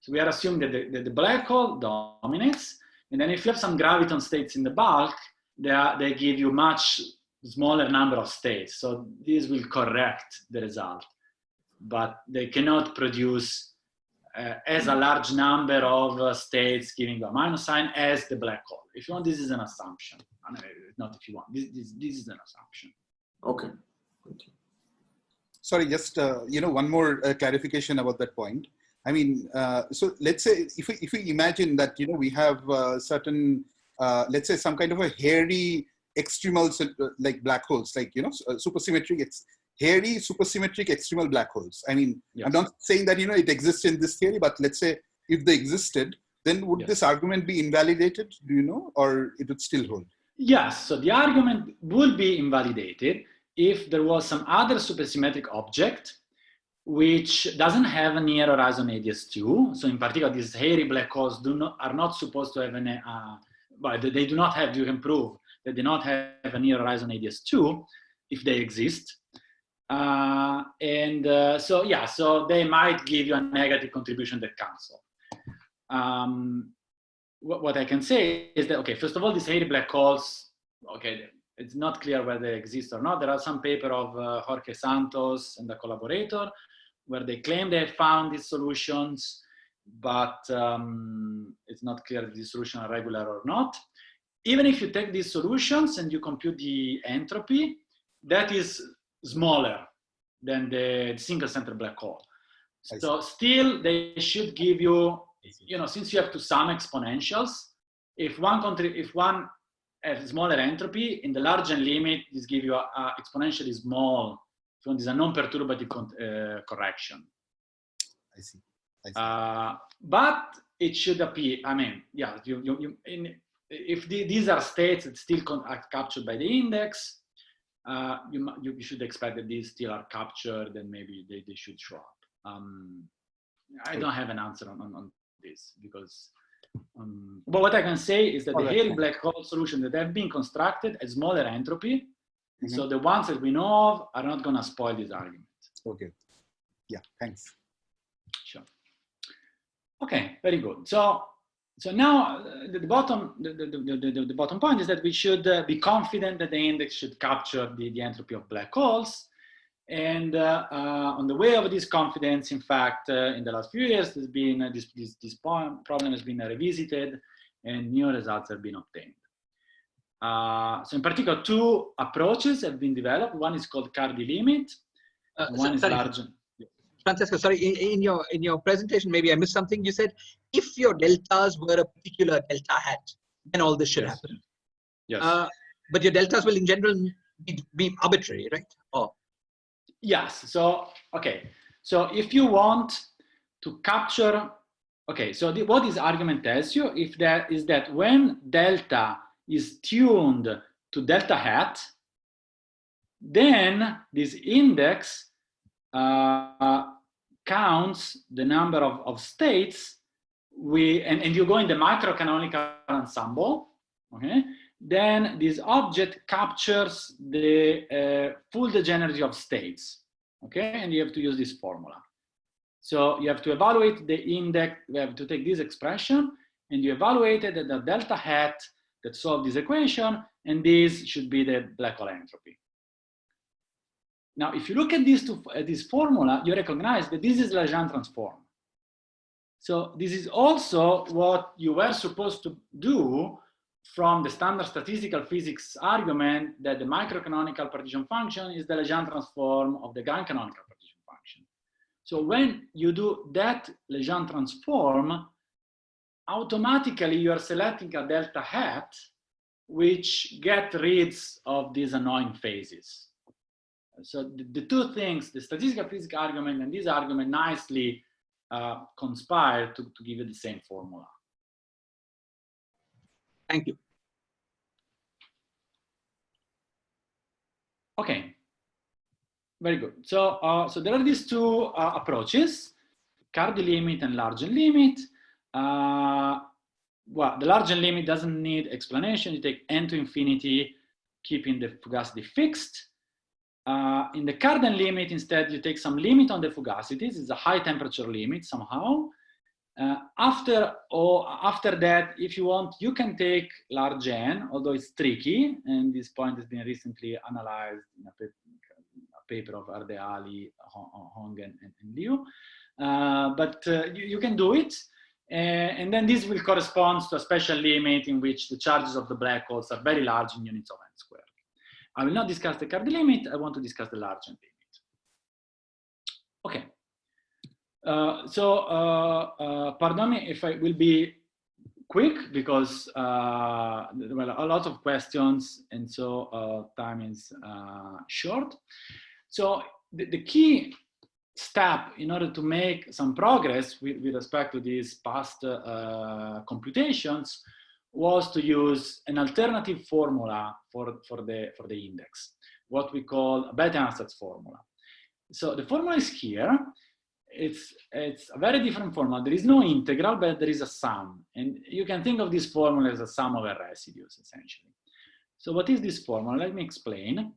So we are assuming that the black hole dominates, and then if you have some graviton states in the bulk, they give you much smaller number of states. So this will correct the result, but they cannot produce as a large number of states giving a minus sign as the black hole. If you want, this is an assumption. I mean, not if you want. This is an assumption. Okay. Thank you. Sorry, just one more clarification about that point. I mean, so let's say if we imagine that we have certain let's say some kind of a hairy extremal like black holes, like supersymmetric, hairy supersymmetric extremal black holes. I mean, yes. I'm not saying that it exists in this theory, but let's say if they existed, then would this argument be invalidated? Do you know, or it would still hold? Yes. So the argument would be invalidated if there was some other supersymmetric object which doesn't have a near horizon AdS2. So in particular, these hairy black holes are not supposed to have well, they do not have, you can prove, they do not have a near horizon AdS2 if they exist. So they might give you a negative contribution that cancel. What I can say is that, okay, first of all, these hairy black holes, okay, it's not clear whether they exist or not. There are some paper of Jorge Santos and a collaborator where they claim they have found these solutions, but it's not clear if these solutions are regular or not. Even if you take these solutions and you compute the entropy, that is smaller than the single center black hole. So still, they should give you, since you have to sum exponentials, if one has smaller entropy, in the larger limit, this gives you a exponentially small, so this is a non-perturbative correction. I see. But it should appear, I mean, yeah, if these are states that still are captured by the index, you should expect that these still are captured, and maybe they should show up. I don't have an answer on this because, but what I can say is that the hairy black hole solution that have been constructed has smaller entropy. So the ones that we know of are not going to spoil this argument. Okay. Yeah, thanks. Sure. Okay, very good. So now the bottom point is that we should be confident that the index should capture the entropy of black holes. And on the way of this confidence, in fact, in the last few years, there's been this problem has been revisited, and new results have been obtained. So in particular, two approaches have been developed. One is called Cardi limit. One is large. Francesco, sorry, in your presentation, maybe I missed something. You said if your deltas were a particular delta hat, then all this should happen. Yes. But your deltas will in general be arbitrary, right? Or yes. So okay. So if you want to capture, okay. So what this argument tells you is that when delta is tuned to delta hat, then this index counts the number of states and you go in the microcanonical ensemble, okay? Then this object captures the full degeneracy of states, okay? And you have to use this formula. So you have to evaluate the index, we have to take this expression and you evaluate it at the delta hat that solve this equation, and this should be the black hole entropy. Now, if you look at this formula, you recognize that this is Legendre transform. So this is also what you were supposed to do from the standard statistical physics argument that the microcanonical partition function is the Legendre transform of the grand canonical partition function. So when you do that Legendre transform, automatically you are selecting a delta hat which get rid of these annoying phases. So the two things, the statistical physics argument and this argument, nicely conspire to give you the same formula. Thank you. Okay, very good. So, so there are these two approaches. Cardi limit and Largen limit. Well, the Largen limit doesn't need explanation. You take n to infinity, keeping the fugacity fixed. In the Cardan limit, instead, you take some limit on the fugacities. It's a high temperature limit somehow. After that, if you want, you can take large n, although it's tricky, and this point has been recently analyzed in a paper of Ardeali, Hongen, and Liu. But you can do it, and then this will correspond to a special limit in which the charges of the black holes are very large in units of n squared. I will not discuss the Cardi limit. I want to discuss the large n limit. Okay. Pardon me if I will be quick because well, a lot of questions, and so time is short. So the key step in order to make some progress with respect to these past computations was to use an alternative formula for the index, what we call a Bethe Ansatz formula. So the formula is here. It's a very different formula. There is no integral, but there is a sum. And you can think of this formula as a sum over residues, essentially. So what is this formula? Let me explain.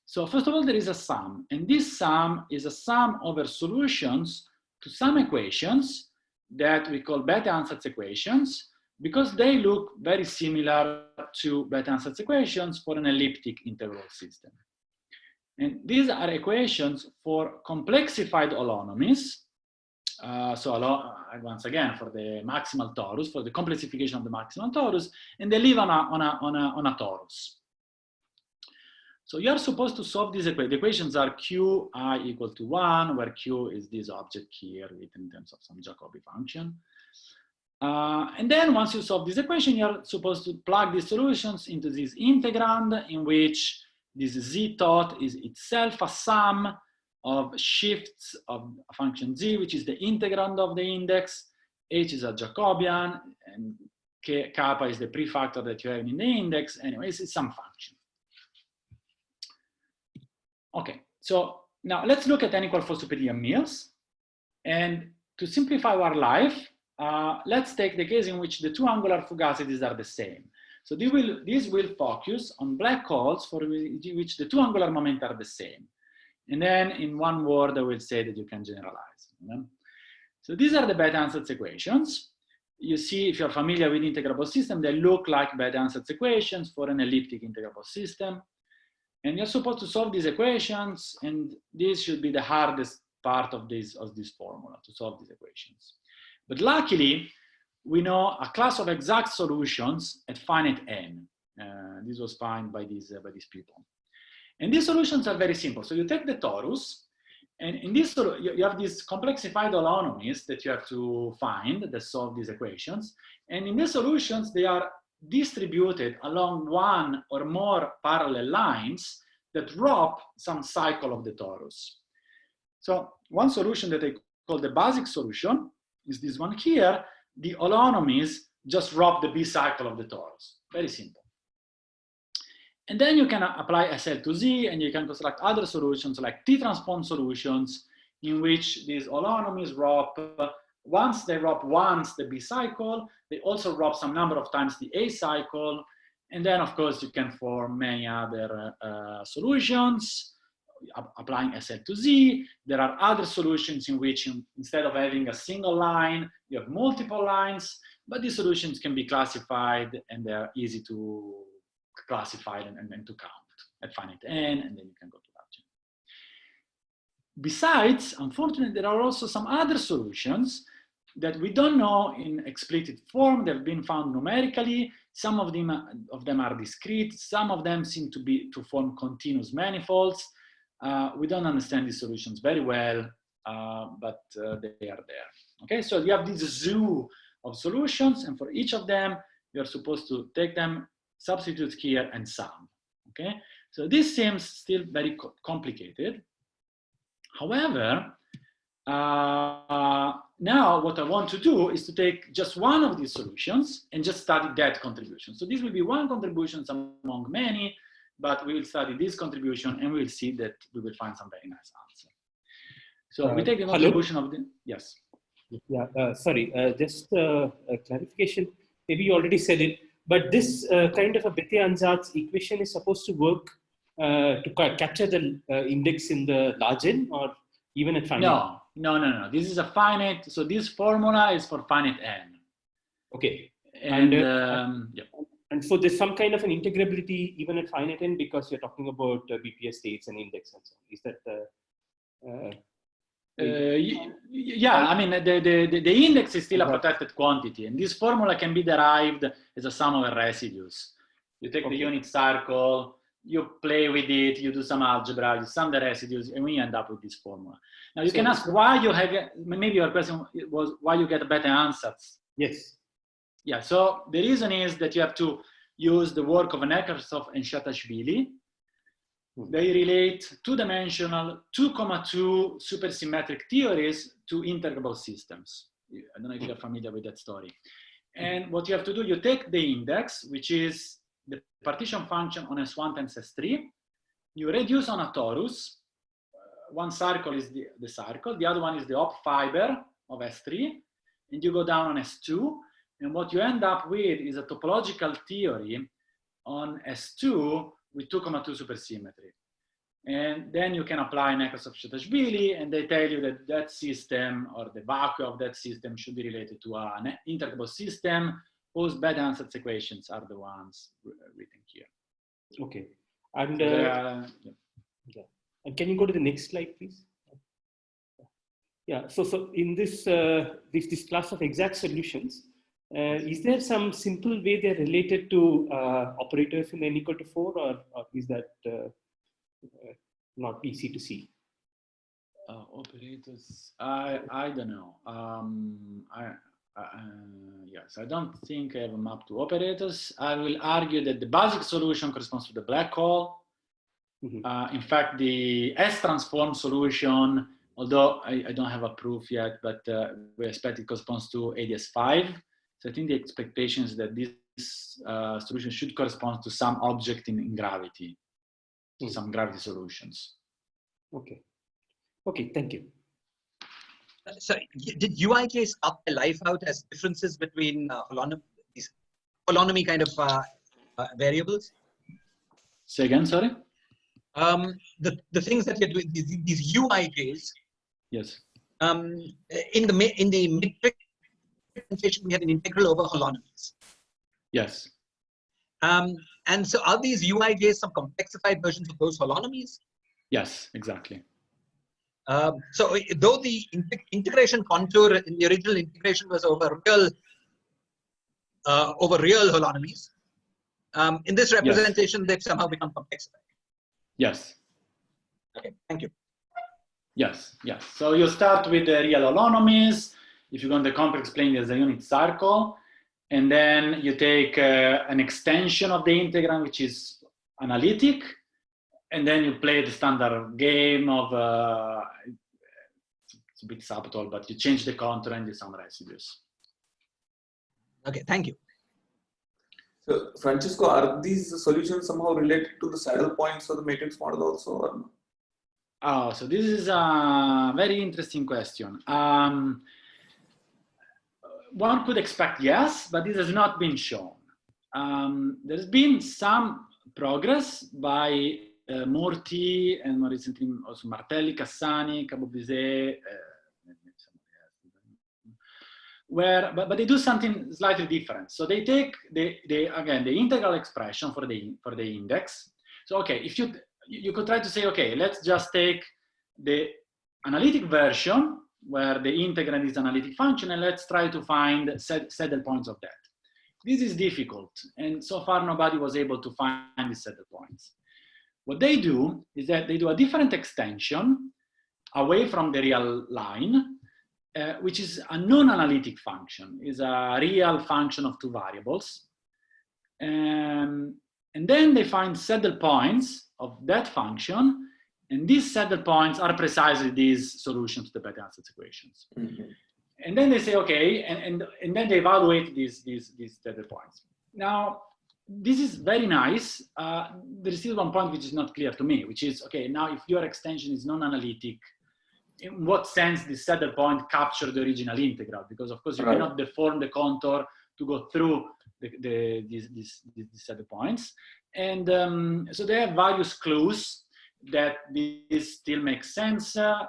So first of all, there is a sum. And this sum is a sum over solutions to some equations that we call Bethe Ansatz equations, because they look very similar to Bethe Ansatz equations for an elliptic integral system. And these are equations for complexified holonomies. Once again, for the maximal torus, for the complexification of the maximal torus, and they live on a torus. So you are supposed to solve these equations. The equations are qi equal to 1, where q is this object here written in terms of some Jacobi function. And then once you solve this equation, you're supposed to plug these solutions into this integrand in which this z tot is itself a sum of shifts of a function z, which is the integrand of the index. H is a Jacobian, and kappa is the prefactor that you have in the index. Anyways, it's some function. Okay, so now let's look at n equal 4 superior Mills. And to simplify our life, let's take the case in which the two angular fugacities are the same. So this will focus on black holes for which the two angular momenta are the same. And then in one word, I will say that you can generalize. So these are the Bethe Ansatz equations. You see, if you're familiar with integrable system, they look like Bethe Ansatz equations for an elliptic integrable system. And you're supposed to solve these equations, and this should be the hardest part of this formula, to solve these equations. But luckily, we know a class of exact solutions at finite n. This was found by these people. And these solutions are very simple. So you take the torus, and in this, you have these complexified holonomies that you have to find that solve these equations. And in these solutions, they are distributed along one or more parallel lines that drop some cycle of the torus. So one solution that I call the basic solution is this one here. The holonomies just drop the B cycle of the torus. Very simple. And then you can apply SL to Z, and you can construct other solutions like T-transpond solutions in which these holonomies drop. Once they drop once the B cycle, they also drop some number of times the A cycle. And then, of course, you can form many other solutions, applying SL to Z. There are other solutions in which instead of having a single line, you have multiple lines, but these solutions can be classified, and they're easy to classify and then to count at finite n, and then you can go to large n. Besides, unfortunately, there are also some other solutions that we don't know in explicit form. They've been found numerically. Some of them are discrete. Some of them seem to form continuous manifolds. We don't understand these solutions very well, but they are there. Okay, so you have this zoo of solutions, and for each of them, you're supposed to take them, substitute here, and sum. Okay, so this seems still very complicated. However, now what I want to do is to take just one of these solutions and just study that contribution. So this will be one contribution among many, but we will study this contribution, and we will see that we will find some very nice answer. So we take the contribution of the, yes. Yeah, sorry, just a clarification. Maybe you already said it, but this kind of a Bethe Ansatz equation is supposed to work to capture the index in the large N or even at finite? No. This is a finite. So this formula is for finite N. Okay. And yeah. And so there's some kind of an integrability even at finite N because you're talking about BPS states and index and so on. Is that yeah, I mean, the index is still a protected quantity, and this formula can be derived as a sum of residues. You take the unit circle, you play with it, you do some algebra, you sum the residues, and we end up with this formula. Now, you can ask why you have, maybe your question was why you get Bethe Ansatz. Yes. Yeah, so the reason is that you have to use the work of Microscopic and Sasaki-Einstein. They relate two-dimensional 2,2 supersymmetric theories to integrable systems. I don't know if you're familiar with that story. And what you have to do, you take the index, which is the partition function on S1 times S3. You reduce on a torus. One circle is the circle. The other one is the op fiber of S3. And you go down on S2. And what you end up with is a topological theory on S2 with 2,2 supersymmetry. And then you can apply Microscopic and they tell you that that system or the vacuum of that system should be related to an integrable system whose Bethe Ansatz equations are the ones written here. Okay. And, yeah. And can you go to the next slide, please? Yeah, so in this, this class of exact solutions, is there some simple way they're related to operators in n equal to 4 or is that not easy to see? Operators, I don't know. Yes, I don't think I have a map to operators. I will argue that the basic solution corresponds to the black hole. In fact, the S-transform solution, although I don't have a proof yet, but we expect it corresponds to AdS5. So I think the expectation is that this solution should correspond to some object in gravity, some gravity solutions. Okay. Okay, thank you. So did UIK start their life out as differences between holonomy kind of variables? Say again, sorry? The things that you're doing, these UIKs. Yes. In the metric presentation, we had an integral over holonomies. Yes. And so are these UIJs some complexified versions of those holonomies? Yes, exactly. So though the integration contour in the original integration was over real holonomies, in this representation, they've somehow become complexified. Yes. Okay, thank you. Yes, yes. So you start with the real holonomies. If you go on the complex plane, there's a unit circle. And then you take an extension of the integrand, which is analytic. And then you play the standard game of, it's a bit subtle, but you change the contour and do some residues. Okay, thank you. So, Francesco, are these solutions somehow related to the saddle points of the matrix model also? Or no? Oh, so this is a very interesting question. One could expect yes, but this has not been shown. There's been some progress by Murthy and more recently also Martelli, Cassani, Cabot-Bizet, but they do something slightly different. So they take again the integral expression for the index. So okay, if you could try to say, okay, let's just take the analytic version where the integrand is analytic function, and let's try to find saddle points of that. This is difficult, and so far nobody was able to find the saddle points. What they do is that they do a different extension away from the real line, which is a non-analytic function, is a real function of two variables. And then they find saddle points of that function, and these saddle points are precisely these solutions to the Bethe Ansatz equations. Mm-hmm. And then they say, okay, and then they evaluate these saddle points. Now, this is very nice. There is still one point which is not clear to me, which is, okay, now if your extension is non-analytic, in what sense this saddle point captured the original integral, because of course you cannot deform the contour to go through these saddle points. And so they have various clues that this still makes sense. Yeah,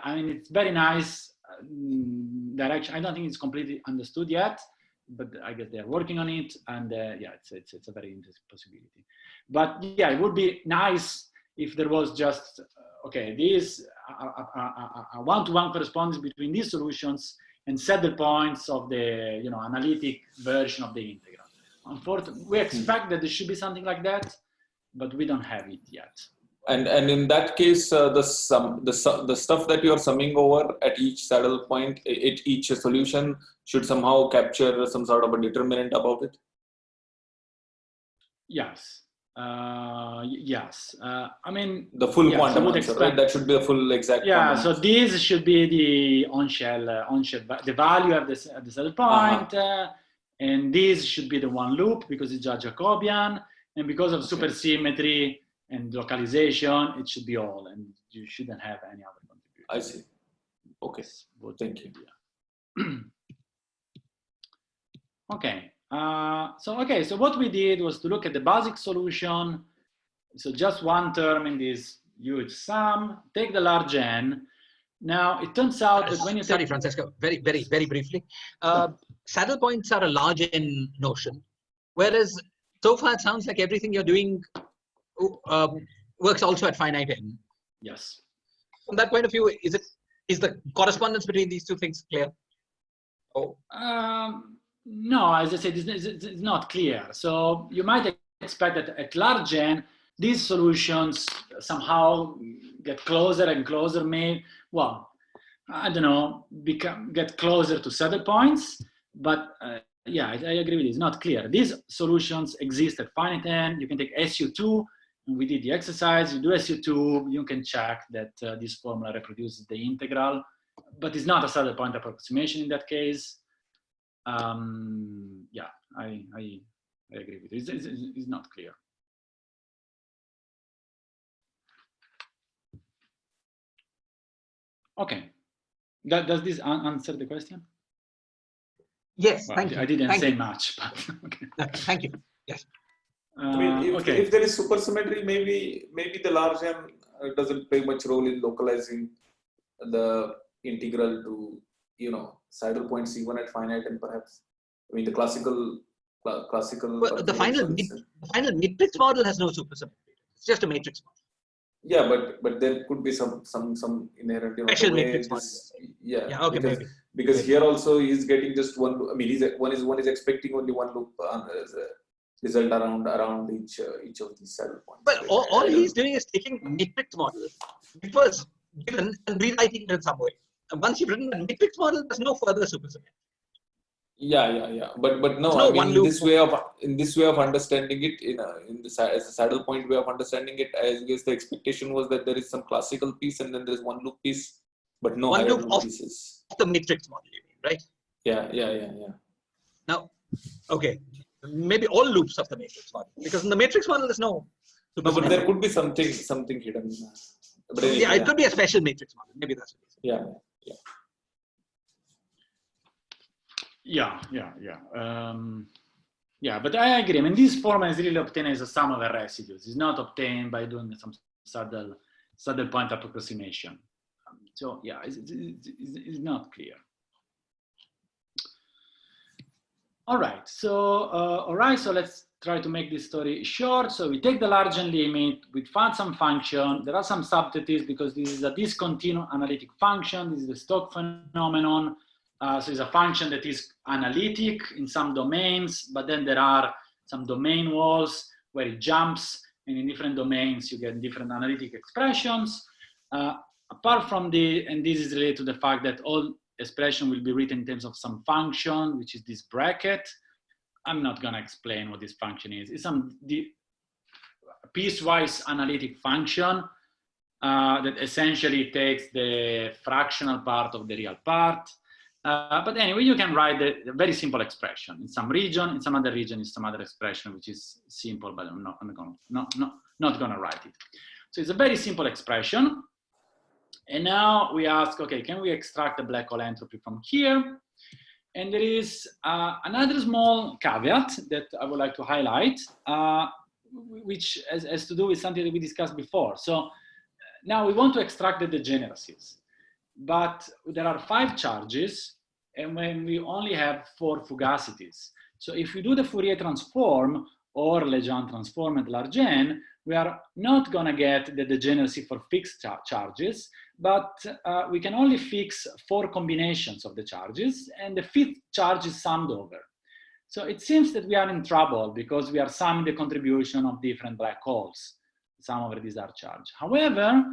I mean, it's very nice direction. I don't think it's completely understood yet, but I guess they're working on it. And yeah, it's a very interesting possibility. But yeah, it would be nice if there was just, okay, this a one-to-one correspondence between these solutions and saddle points of the analytic version of the integral. Unfortunately, we expect that there should be something like that, but we don't have it yet. And in that case, the stuff that you are summing over at each saddle point, at each solution, should somehow capture some sort of a determinant about it. Yes. Yes. I mean, the full quantum answer, right? That should be a full exact. Yeah. So this should be the on-shell, the value at the saddle point, and this should be the one loop because it's a Jacobian, and because of supersymmetry and localization, it should be all, and you shouldn't have any other contribution. I see. Okay. Thank you. Okay. So what we did was to look at the basic solution. So just one term in this huge sum, take the large n. Now it turns out that when you sorry, Francesco, very briefly, saddle points are a large n notion, whereas so far it sounds like everything you're doing works also at finite n. Yes. From that point of view, is the correspondence between these two things clear? Oh. No, as I said, it's not clear. So you might expect that at large n, these solutions somehow get closer and closer, well, I don't know, get closer to saddle points. But yeah, I agree with you, it's not clear. These solutions exist at finite n. You can take SU2, and we did the exercise. You do SU2, you can check that this formula reproduces the integral, but it's not a saddle point approximation in that case. Yeah, I agree with you. It's not clear. Okay. Does this answer the question? Yes, well, thank you. I didn't say much, but okay. No, thank you. Yes. I mean, if there is supersymmetry, maybe the large n doesn't play much role in localizing the integral to saddle points even at finite and perhaps. I mean, the classical. Well, the final matrix model has no supersymmetry. It's just a matrix model. Yeah, but there could be some inherent special matrix model. Yeah. Okay, because here also he's getting just one. I mean, one is expecting only one loop as a result around each of these saddle points. Well, all he's doing is taking matrix model, which was given, and rewriting it in some way. And once you've written a matrix model, there's no further supersymmetry. Yeah. But no, I mean, in this way of understanding it, as a saddle point way of understanding it, I guess the expectation was that there is some classical piece and then there's one loop piece, but no higher loop pieces. The matrix model, you mean, right? Yeah. Now, okay, maybe all loops of the matrix model, because in the matrix model there's no. No, but there could be something hidden. But anyway, yeah, it could be a special matrix model. Maybe that's what it is. Yeah, but I agree. I mean, this formula is really obtained as a sum of the residues. It's not obtained by doing some saddle point approximation. So yeah, it's not clear. All right. So let's try to make this story short. So we take the large n limit. We find some function. There are some subtleties because this is a discontinuous analytic function. This is the Stokes phenomenon. So it's a function that is analytic in some domains, but then there are some domain walls where it jumps, and in different domains you get different analytic expressions. Apart from and this is related to the fact that all expression will be written in terms of some function, which is this bracket. I'm not going to explain what this function is. It's some piecewise analytic function that essentially takes the fractional part of the real part. But anyway, you can write a very simple expression in some region, in some other region, in some other expression, which is simple, but I'm not going to write it. So it's a very simple expression. And now we ask, okay, can we extract the black hole entropy from here? And there is another small caveat that I would like to highlight, which has to do with something that we discussed before. So now we want to extract the degeneracies, but there are 5 charges, and when we only have 4 fugacities. So if we do the Fourier transform or Legendre transform at large n, we are not going to get the degeneracy for fixed charges, but we can only fix 4 combinations of the charges, and the 5th charge is summed over. So it seems that we are in trouble because we are summing the contribution of different black holes, sum over this R charge. However,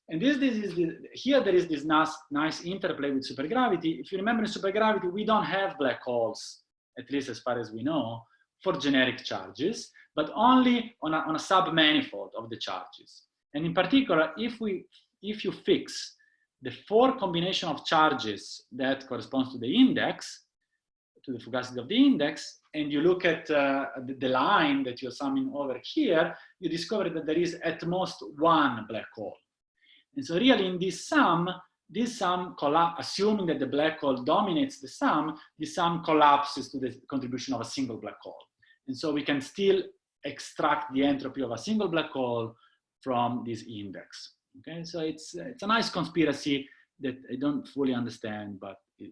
and here there is this nice interplay with supergravity. If you remember in supergravity, we don't have black holes, at least as far as we know, for generic charges, but only on a submanifold of the charges. And in particular, if you fix the 4 combination of charges that corresponds to the index, to the fugacity of the index, and you look at the line that you're summing over here, you discover that there is at most 1 black hole. And so really in this sum assuming that the black hole dominates the sum collapses to the contribution of a single black hole. And so we can still extract the entropy of a single black hole from this index. Okay, so it's a nice conspiracy that I don't fully understand, but it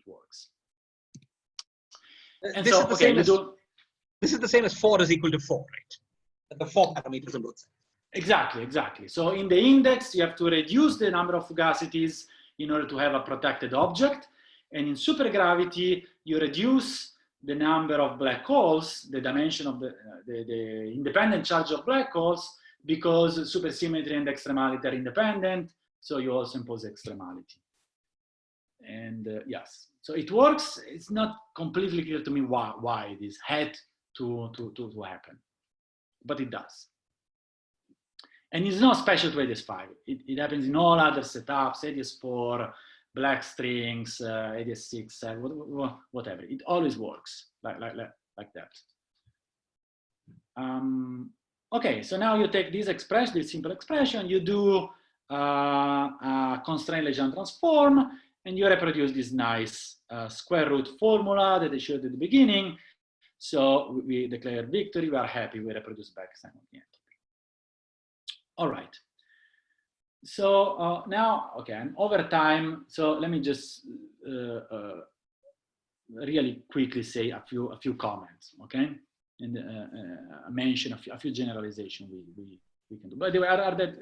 works. And this is the same as 4 is equal to 4, right? The 4 parameters on both sides. Exactly. So in the index, you have to reduce the number of fugacities in order to have a protected object. And in supergravity, you reduce the number of black holes, the dimension of the independent charge of black holes, because supersymmetry and extremality are independent. So you also impose extremality. And yes, so it works. It's not completely clear to me why this had to happen, but it does. And it's not special to AdS5. It happens in all other setups, AdS4, black strings, AdS6, whatever. It always works like that. Okay, so now you take this expression, this simple expression, you do a constraint Legendre transform, and you reproduce this nice square root formula that I showed at the beginning. So we declare victory, we are happy, we reproduce Bekenstein-Hawking. All right. So now, okay, and over time, so let me just really quickly say a few comments, okay, and mention a few generalizations we can do. By the way, are that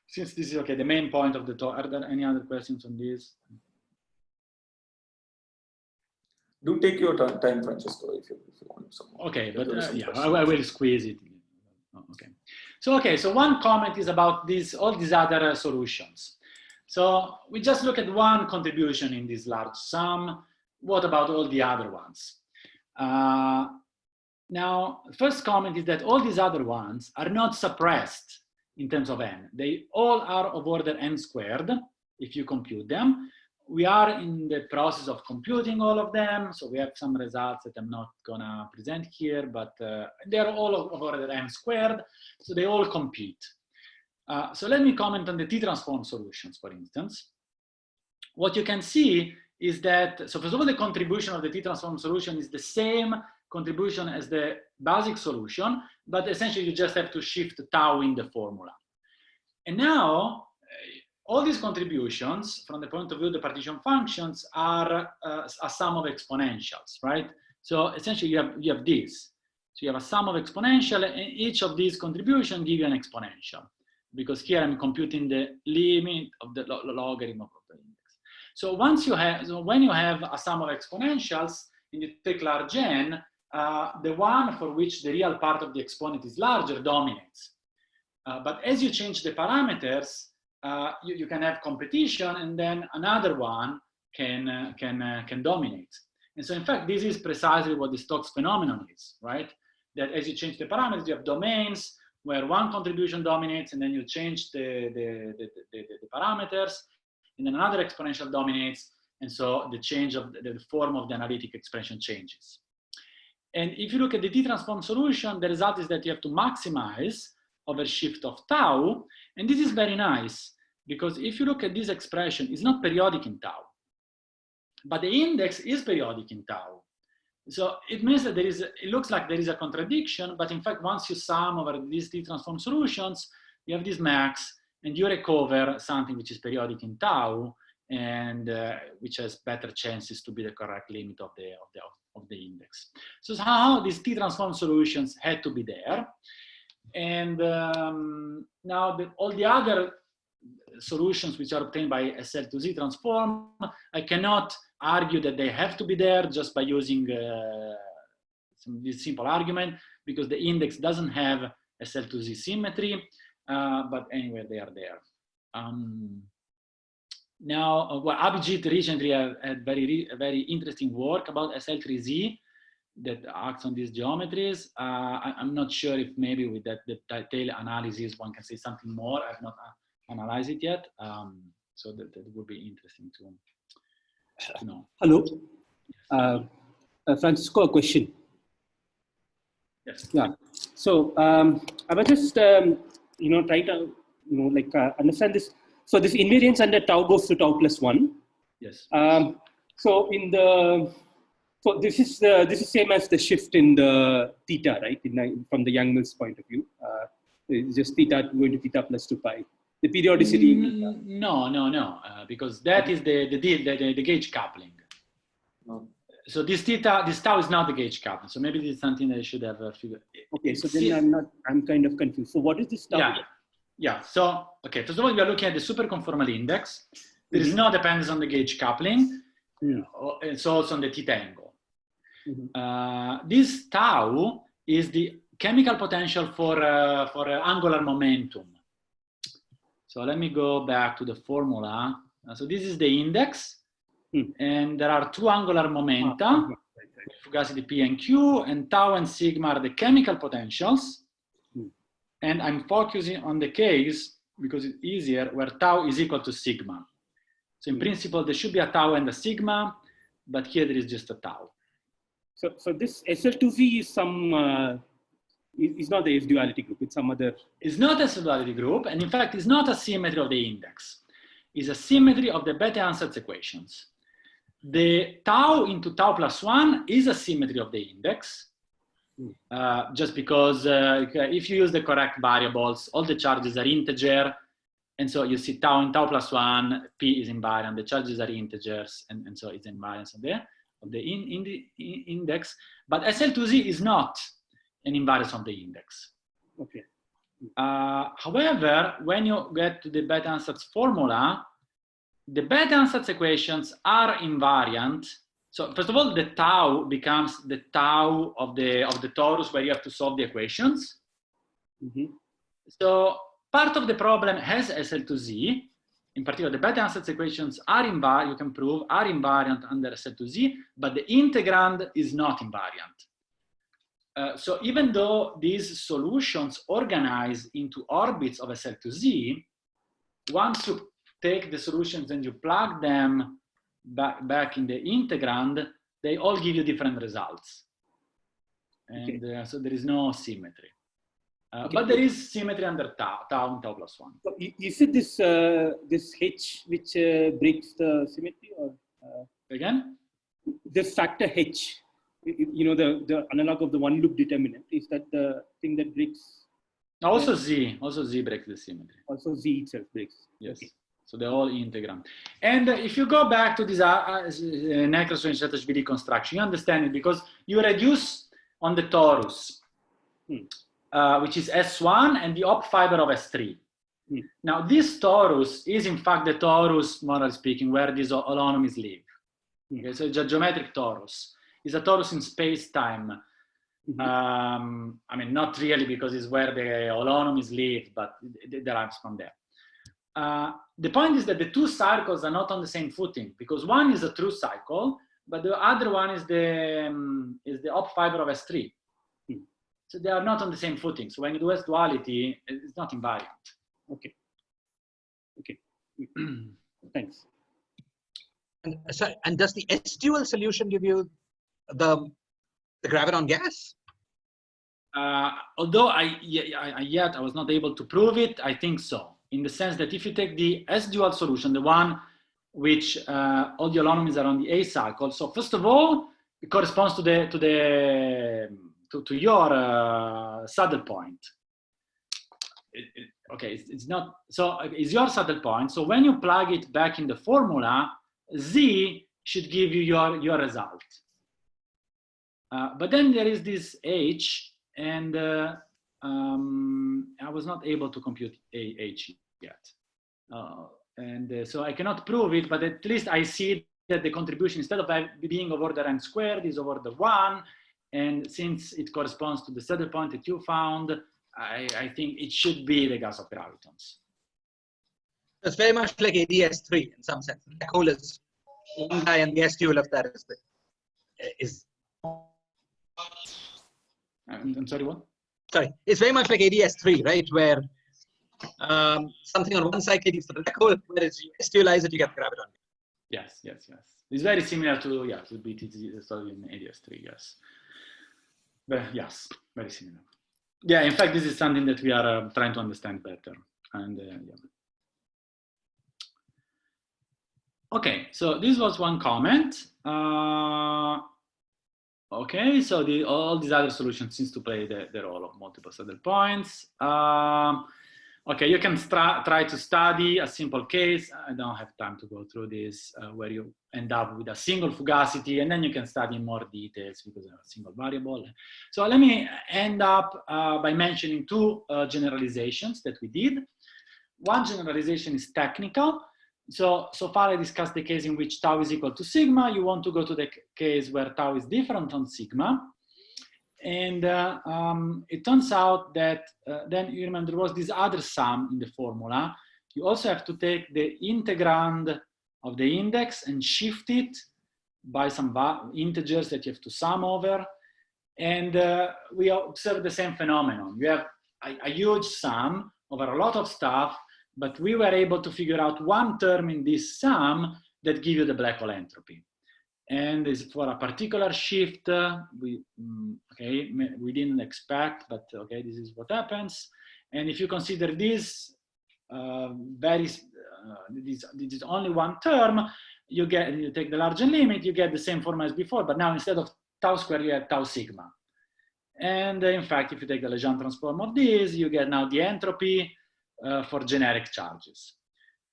since this is okay, the main point of the talk, are there any other questions on this? Do take your time, Francesco, if you want some. Okay, but yeah, I will squeeze it. Okay. So one comment is about all these other solutions. So we just look at one contribution in this large sum. What about all the other ones? Now, first comment is that all these other ones are not suppressed in terms of n. They all are of order n squared if you compute them. We are in the process of computing all of them, so we have some results that I'm not gonna present here, but they're all of order n squared, so they all compete. So let me comment on the T-transform solutions, for instance. What you can see is that, so first of all, the contribution of the T-transform solution is the same contribution as the basic solution, but essentially you just have to shift tau in the formula. And now, all these contributions, from the point of view of the partition functions, are a sum of exponentials, right? So essentially you have this. So you have a sum of exponential, and each of these contributions give you an exponential, because here I'm computing the limit of the logarithm of the index. So when you have a sum of exponentials, and you take large n, the one for which the real part of the exponent is larger dominates. But as you change the parameters, you can have competition, and then another one can dominate. And so in fact, this is precisely what the Stokes phenomenon is, right? That as you change the parameters, you have domains where one contribution dominates, and then you change the parameters, and then another exponential dominates, and so the change of the form of the analytic expression changes. And if you look at the T-transform solution, the result is that you have to maximize over shift of tau, and this is very nice because if you look at this expression, it's not periodic in tau, but the index is periodic in tau. So it means that there is, it looks like there is a contradiction, but in fact, once you sum over these T-transform solutions, you have this max, and you recover something which is periodic in tau, and which has better chances to be the correct limit of the index. So somehow these T-transform solutions had to be there. And now all the other solutions which are obtained by SL2Z transform, I cannot argue that they have to be there just by using this simple argument, because the index doesn't have SL2Z symmetry, but anyway, they are there. Now, well, Abhijit recently had very interesting work about SL3Z that acts on these geometries. I'm not sure if maybe with that the tail analysis one can say something more. I've not analyzed it yet, so that would be interesting to know. Hello, Francesco, a question. Yes. Yeah. So I was just trying to understand this. So this invariance under tau goes to tau plus 1. Yes. So in the this is same as the shift in the theta, right? From the Yang-Mills point of view, it's just theta going to theta plus 2 pi. The periodicity. No, because that is the gauge coupling. No. So this tau is not the gauge coupling. So maybe this is something that I should have figured. Okay, so then I'm kind of confused. So what is this tau? Yeah. So okay, first of all, we are looking at the superconformal index. There is no dependence on the gauge coupling. It's also on the theta angle. This tau is the chemical potential for angular momentum. So let me go back to the formula. So this is the index, and there are two angular momenta, fugacity P and Q, and tau and sigma are the chemical potentials. And I'm focusing on the case, because it's easier, where tau is equal to sigma. So in principle, there should be a tau and a sigma, but here there is just a tau. So this SL2Z is some, it's not the S-duality group, it's some other. It's not a S-duality group, and in fact, it's not a symmetry of the index. It's a symmetry of the Bethe Ansatz equations. The tau into tau plus 1 is a symmetry of the index, just because if you use the correct variables, all the charges are integer, and so you see tau and tau plus 1, P is invariant, the charges are integers, and so it's invariance of the index. But SL2Z is not an invariance of the index. Okay. However, when you get to the Bethe Ansatz formula, the Bethe Ansatz equations are invariant. So first of all, the tau becomes the tau of the torus where you have to solve the equations. So part of the problem has SL2Z. In particular, the Bethe Ansatz equations are invariant, you can prove, are invariant under SL2Z, but the integrand is not invariant. So even though these solutions organize into orbits of SL2Z, once you take the solutions and you plug them back in the integrand, they all give you different results. And so there is no symmetry. But there is symmetry under tau and tau plus 1. So is it this H which breaks the symmetry, or again? This factor H, the analog of the one loop determinant, is that the thing that breaks? Also Z breaks the symmetry. Also Z itself breaks. Yes. Okay. So they're all integrand. And if you go back to this Necroswin-Shetashvili construction, you understand it because you reduce on the torus, which is S1 and the op fiber of S3. Now this torus is in fact the torus, morally speaking, where these holonomies live. Okay, so it's a geometric torus. It's a torus in space-time. I mean, not really because it's where the holonomies live, but it derives from there. The point is that the two circles are not on the same footing because one is a true cycle, but the other one is the op fiber of S3. So they are not on the same footing. So when you do S-duality, it's not invariant. Okay. Okay. Thanks. And does the S-dual solution give you the graviton gas? Although I was not able to prove it, I think so. in the sense that if you take the S-dual solution, the one which all the holonomies are on the A cycle, so first of all, it corresponds to your saddle point. Okay, it's not, so it's your saddle point. So when you plug it back in the formula, Z should give you your result. But then there is this H, and I was not able to compute H yet. So I cannot prove it, but at least I see that the contribution, instead of being of order n squared, is of order 1. And since it corresponds to the saddle point that you found, I think it should be the gas of gravitons. It's very much like AdS3 in some sense. The black hole is one guy and the S-dual of that is. I'm sorry, what? Sorry, it's very much like AdS3, right? Where something on one side gives the black hole, whereas you S-dualize it, you get the graviton. Yes. It's very similar to BTZ study in AdS3, yes. But yes, very similar. Yeah, in fact, this is something that we are trying to understand better. And yeah. Okay, so this was one comment. Okay, so all these other solutions seems to play the role of multiple saddle points. Okay, you can try to study a simple case. I don't have time to go through this, where you end up with a single fugacity, and then you can study in more details because of a single variable. So let me end up by mentioning two generalizations that we did. One generalization is technical. So far I discussed the case in which tau is equal to sigma. You want to go to the case where tau is different from sigma. And it turns out that then you remember there was this other sum in the formula. You also have to take the integrand of the index and shift it by some integers that you have to sum over. And we observe the same phenomenon. You have a huge sum over a lot of stuff, but we were able to figure out one term in this sum that give you the black hole entropy. And is for a particular shift, we didn't expect, but okay, this is what happens. And if you consider this this is only one term, you take the larger limit, you get the same formula as before, but now instead of tau squared, you have tau sigma. And in fact, if you take the Legendre transform of this, you get now the entropy for generic charges.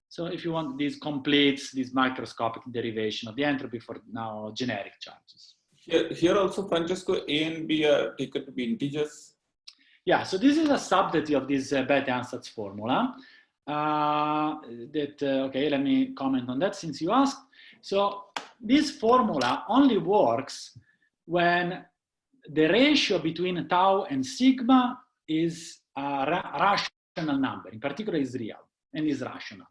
So if you want, this completes this microscopic derivation of the entropy for now generic charges. Here also, Francesco, A and B are taken to be integers. Yeah, so this is a subtlety of this Bethe Ansatz formula. Okay, let me comment on that since you asked. So this formula only works when the ratio between tau and sigma is a rational number, in particular is real and is rational.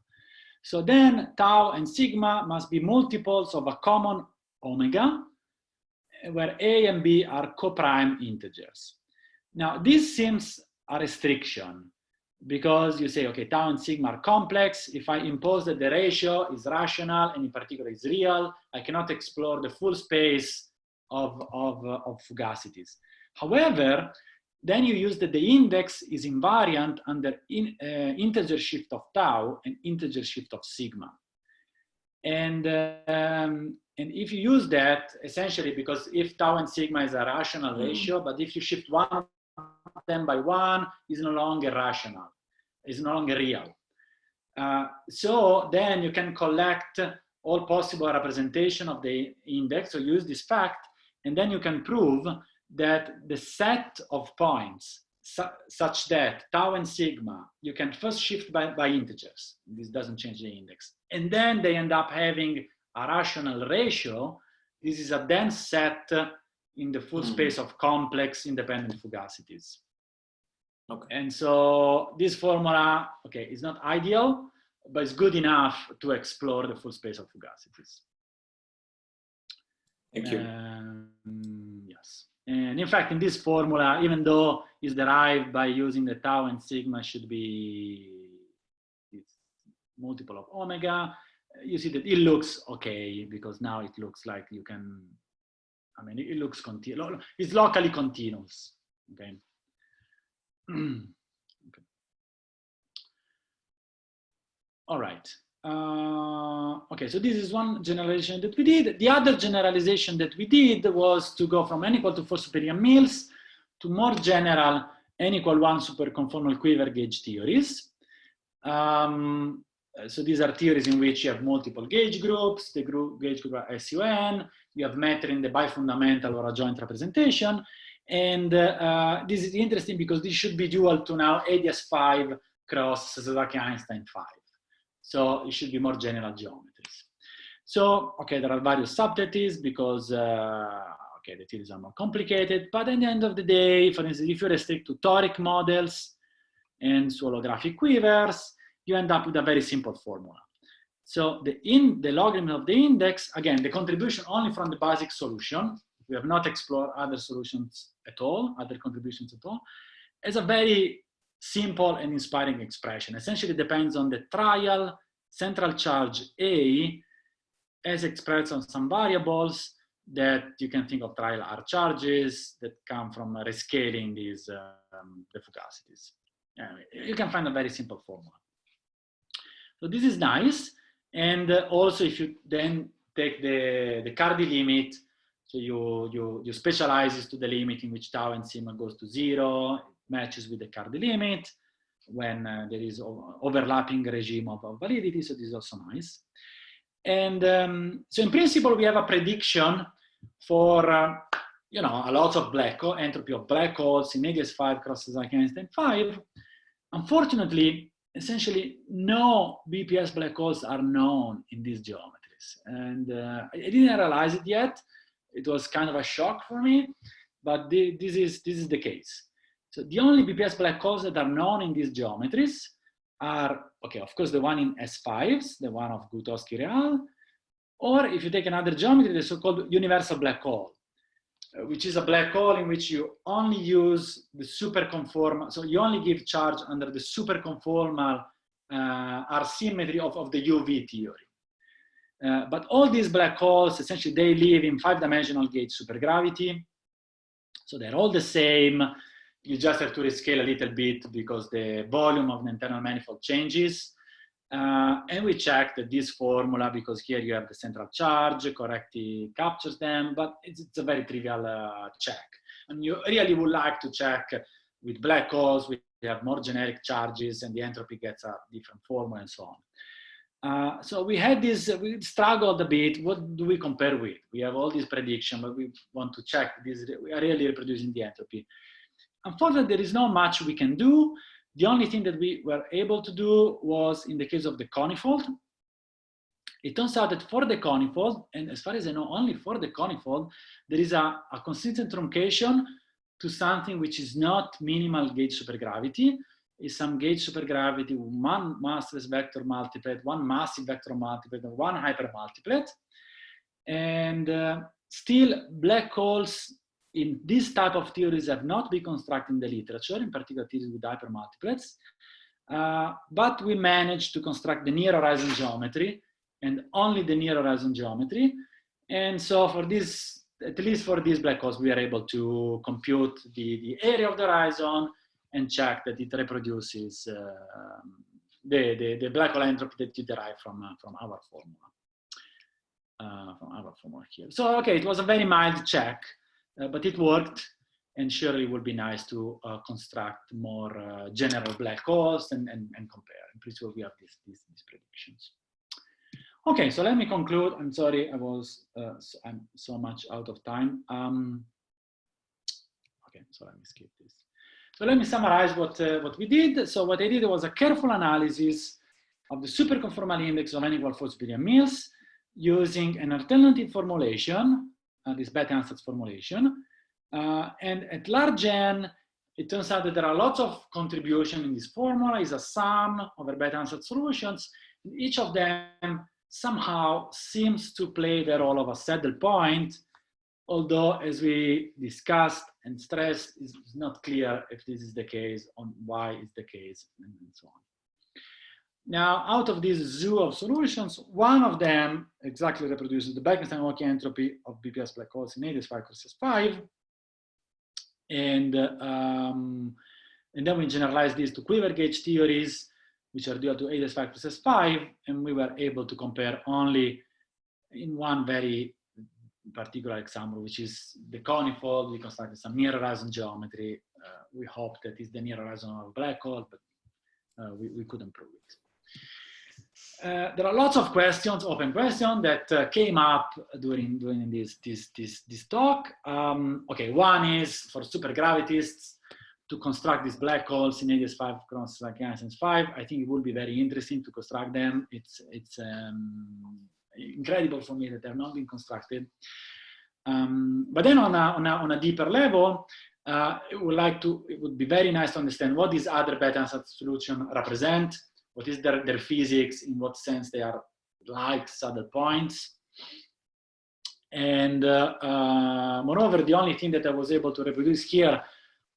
So then tau and sigma must be multiples of a common omega, where A and B are co-prime integers. Now this seems a restriction because you say, okay, tau and sigma are complex. If I impose that the ratio is rational and in particular is real, I cannot explore the full space of fugacities. However, then you use that the index is invariant under integer shift of tau and integer shift of sigma. And if you use that, essentially, because if tau and sigma is a rational ratio, but if you shift one of them by one, it's no longer rational, it's no longer real. So then you can collect all possible representation of the index, so use this fact, and then you can prove that the set of points such that tau and sigma, you can first shift by integers. This doesn't change the index. And then they end up having a rational ratio. This is a dense set in the full space of complex independent fugacities. Okay. And so this formula, okay, is not ideal, but it's good enough to explore the full space of fugacities. Thank you. Yes. And in fact, in this formula, even though it's derived by using the tau and sigma should be it's multiple of omega, you see that it looks okay because now it looks like you can, I mean, it looks continuous. It's locally continuous. Okay. Okay. All right. Okay, so this is one generalization that we did. The other generalization that we did was to go from n equal to 4 superior mills to more general n equal 1 superconformal quiver gauge theories. So these are theories in which you have multiple gauge groups. The gauge group are SUN. You have matter in the bifundamental or adjoint representation. And this is interesting because this should be dual to now AdS5 cross Sasaki-Einstein 5. So it should be more general geometries. So, okay, there are various subtleties because, okay, the theories are more complicated. But at the end of the day, for instance, if you restrict to toric models and holographic quivers, you end up with a very simple formula. So the logarithm of the index, again, the contribution only from the basic solution, we have not explored other solutions at all, other contributions at all, is a very simple and inspiring expression. Essentially depends on the trial central charge A as expressed on some variables that you can think of trial R charges that come from rescaling these the fugacities. You can find a very simple formula. So this is nice. And also if you then take the Cardi limit, so you specialize this to the limit in which tau and sigma goes to 0, it matches with the Cardi limit when there is overlapping regime of validity, so this is also nice. And so in principle, we have a prediction for, you know, a lot of black hole, entropy of black holes in AdS5 cross Sasaki-Einstein 5. Unfortunately, essentially no BPS black holes are known in these geometries. And I didn't realize it yet. It was kind of a shock for me, but this is the case. So the only BPS black holes that are known in these geometries are, okay, of course, the one in S5s, the one of Gutowski-Real, or if you take another geometry, the so-called universal black hole, which is a black hole in which you only use the superconformal, so you only give charge under the superconformal R symmetry of the UV theory. But all these black holes, essentially, they live in 5-dimensional gauge supergravity. So they're all the same. You just have to rescale a little bit because the volume of the internal manifold changes. And we check that this formula, because here you have the central charge, correctly captures them, but it's a very trivial check. And you really would like to check with black holes, we have more generic charges and the entropy gets a different formula and so on. So we had this, we struggled a bit. What do we compare with? We have all these predictions, but we want to check this. We are really reproducing the entropy. Unfortunately, there is not much we can do. The only thing that we were able to do was in the case of the conifold. It turns out that for the conifold, and as far as I know, only for the conifold, there is a consistent truncation to something which is not minimal gauge supergravity. Is some gauge supergravity, one massless vector multiplet, one massive vector multiplet, and one hypermultiplet. And still, black holes in this type of theories have not been constructed in the literature, in particular theories with hypermultiplets. But we managed to construct the near horizon geometry and only the near horizon geometry. And so for this, at least for these black holes, we are able to compute the area of the horizon and check that it reproduces the black hole entropy that you derive from our formula. Here. So, okay, it was a very mild check, but it worked, and surely it would be nice to construct more general black holes and compare. In principle, we have these predictions. Okay, so let me conclude. I'm sorry, I'm so much out of time. Okay, so let me skip this. So let me summarize what we did. So what I did was a careful analysis of the superconformal index of n equal 4 billion mills using an alternative formulation, this Bethe Ansatz formulation. And at large n, it turns out that there are lots of contribution in this formula. Is a sum over Bethe Ansatz solutions. And each of them somehow seems to play the role of a saddle point, although as we discussed and stressed, it's not clear if this is the case, on why it's the case, and so on. Now, out of this zoo of solutions, one of them exactly reproduces the Bekenstein-Hawking entropy of BPS black holes in AdS5 cross S5. And then we generalize this to quiver gauge theories. which are dual to AdS5 plus S5, and we were able to compare only in one very particular example, which is the conifold. We constructed some near horizon geometry. We hope that it's the near horizon of a black hole, but we couldn't prove it. There are lots of questions, open questions, that came up during this talk. Okay, one is for supergravitists to construct these black holes in AdS5 cross Sasaki-Einstein 5. I think it will be very interesting to construct them. It's incredible for me that they're not being constructed. But then on a deeper level, it would be very nice to understand what these other Bethe Ansatz solutions represent. What is their physics, in what sense they are like saddle points. And moreover, the only thing that I was able to reproduce here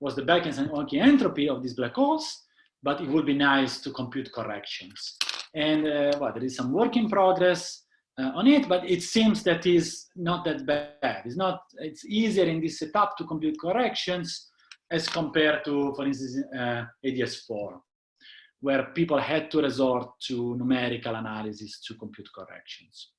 was the Bekenstein-Hawking entropy of these black holes, but it would be nice to compute corrections. And well, there is some work in progress on it, but it seems that is not that bad. It's easier in this setup to compute corrections as compared to, for instance, AdS4. Where people had to resort to numerical analysis to compute corrections.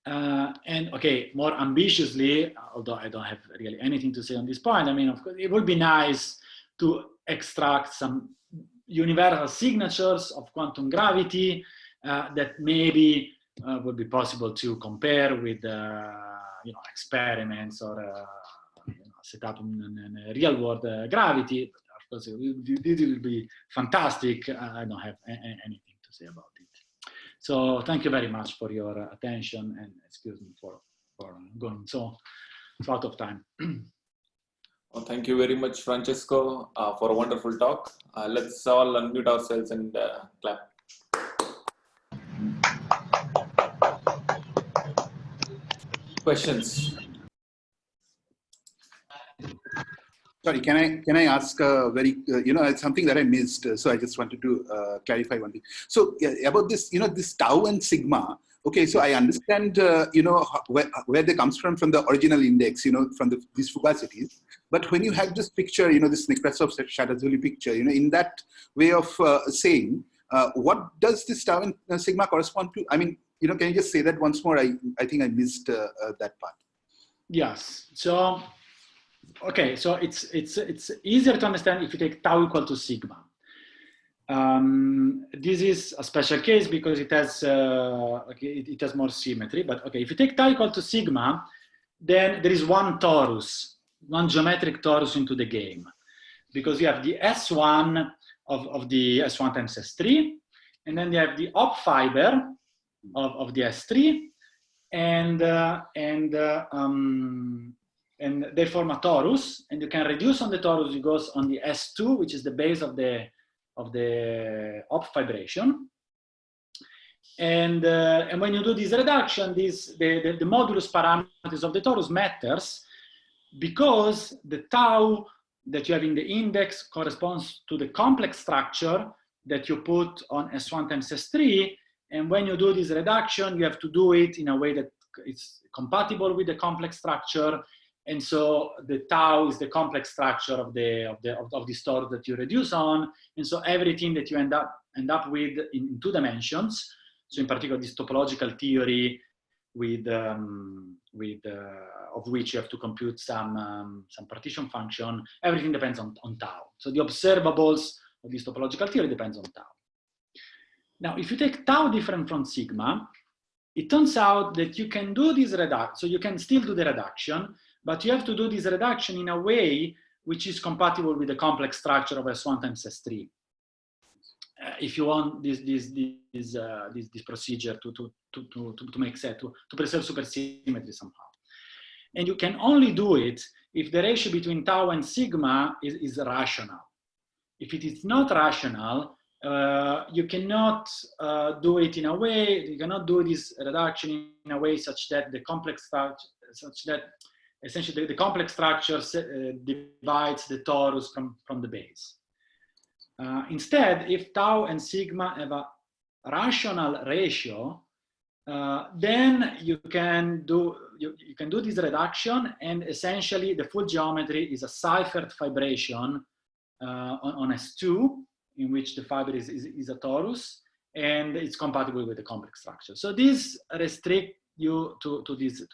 And okay, more ambitiously, although I don't have really anything to say on this point, I mean, of course, it would be nice to extract some universal signatures of quantum gravity that maybe would be possible to compare with experiments or set up in real world gravity. This will be fantastic. I don't have anything to say about it. So thank you very much for your attention, and excuse me for going so out of time. Well, thank you very much, Francesco, for a wonderful talk. Let's all unmute ourselves and clap. Questions? Sorry, can I ask very, it's something that I missed, so I just wanted to clarify one thing. So about this, this tau and sigma, okay, so I understand, where they comes from the original index, from these fugacities. But when you have this picture, this Nekrasov-Shadazuli picture, in that way of saying, what does this tau and sigma correspond to? I mean, can you just say that once more? I think I missed that part. Yes, so, okay, so it's easier to understand if you take tau equal to sigma. This is a special case because it has it has more symmetry. But okay, if you take tau equal to sigma, then there is one torus, one geometric torus into the game, because you have the S1 of the S1 times S3, and then you have the op fiber of the S3, and they form a torus, and you can reduce on the torus. It goes on the S2, which is the base of the op fibration. And when you do this reduction, the modulus parameters of the torus matters because the tau that you have in the index corresponds to the complex structure that you put on S1 times S3. And when you do this reduction, you have to do it in a way that it's compatible with the complex structure. And so the tau is the complex structure of this torus that you reduce on. And so everything that you end up with in 2 dimensions, so in particular this topological theory of which you have to compute some partition function, everything depends on tau. So the observables of this topological theory depends on tau. Now, if you take tau different from sigma, it turns out that you can do this reduction. So you can still do the reduction, but you have to do this reduction in a way which is compatible with the complex structure of S1 times S3. If you want this procedure to make sense, to preserve supersymmetry somehow. And you can only do it if the ratio between tau and sigma is rational. If it is not rational, you cannot do it in a way, you cannot do this reduction in a way such that the complex structure, essentially the complex structure divides the torus from the base. Instead, if tau and sigma have a rational ratio, then you can do this reduction, and essentially the full geometry is a ciphered fibration on S2, in which the fiber is a torus, and it's compatible with the complex structure. So these restrict you to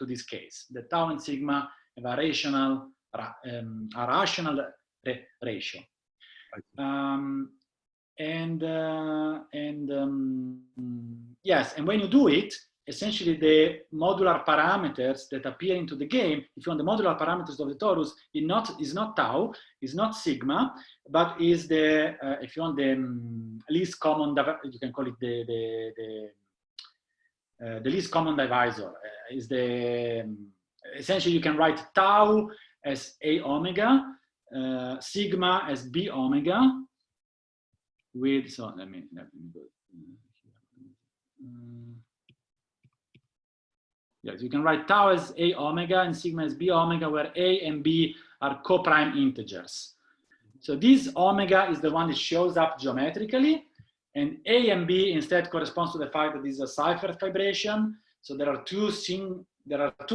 this case. The tau and sigma have a rational ratio. Yes, and when you do it, essentially the modular parameters that appear into the game, if you want the modular parameters of the torus, is not tau, is not sigma, but is the, if you want the least common, you can call it the least common divisor. Is the, essentially you can write tau as A omega, sigma as B omega, with, so let me go. Yes, you can write tau as A omega and sigma as B omega, where A and B are co-prime integers. So this omega is the one that shows up geometrically, and A and B instead corresponds to the fact that this is a Seifert vibration. So there are two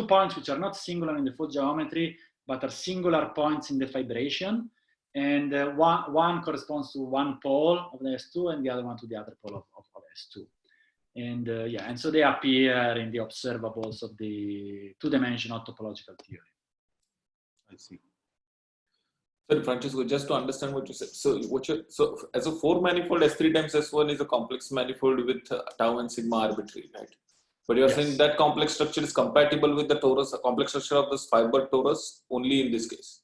points which are not singular in the full geometry, but are singular points in the vibration. And one corresponds to one pole of the S2 and the other one to the other pole of S2. And yeah, and so they appear in the observables of the two-dimensional topological theory. I see. Sorry, Francesco, just to understand what you said. So, so as a 4 manifold, S3 times S1 is a complex manifold with tau and sigma arbitrary, right? But you're saying that complex structure is compatible with the torus, complex structure of this fiber torus only in this case.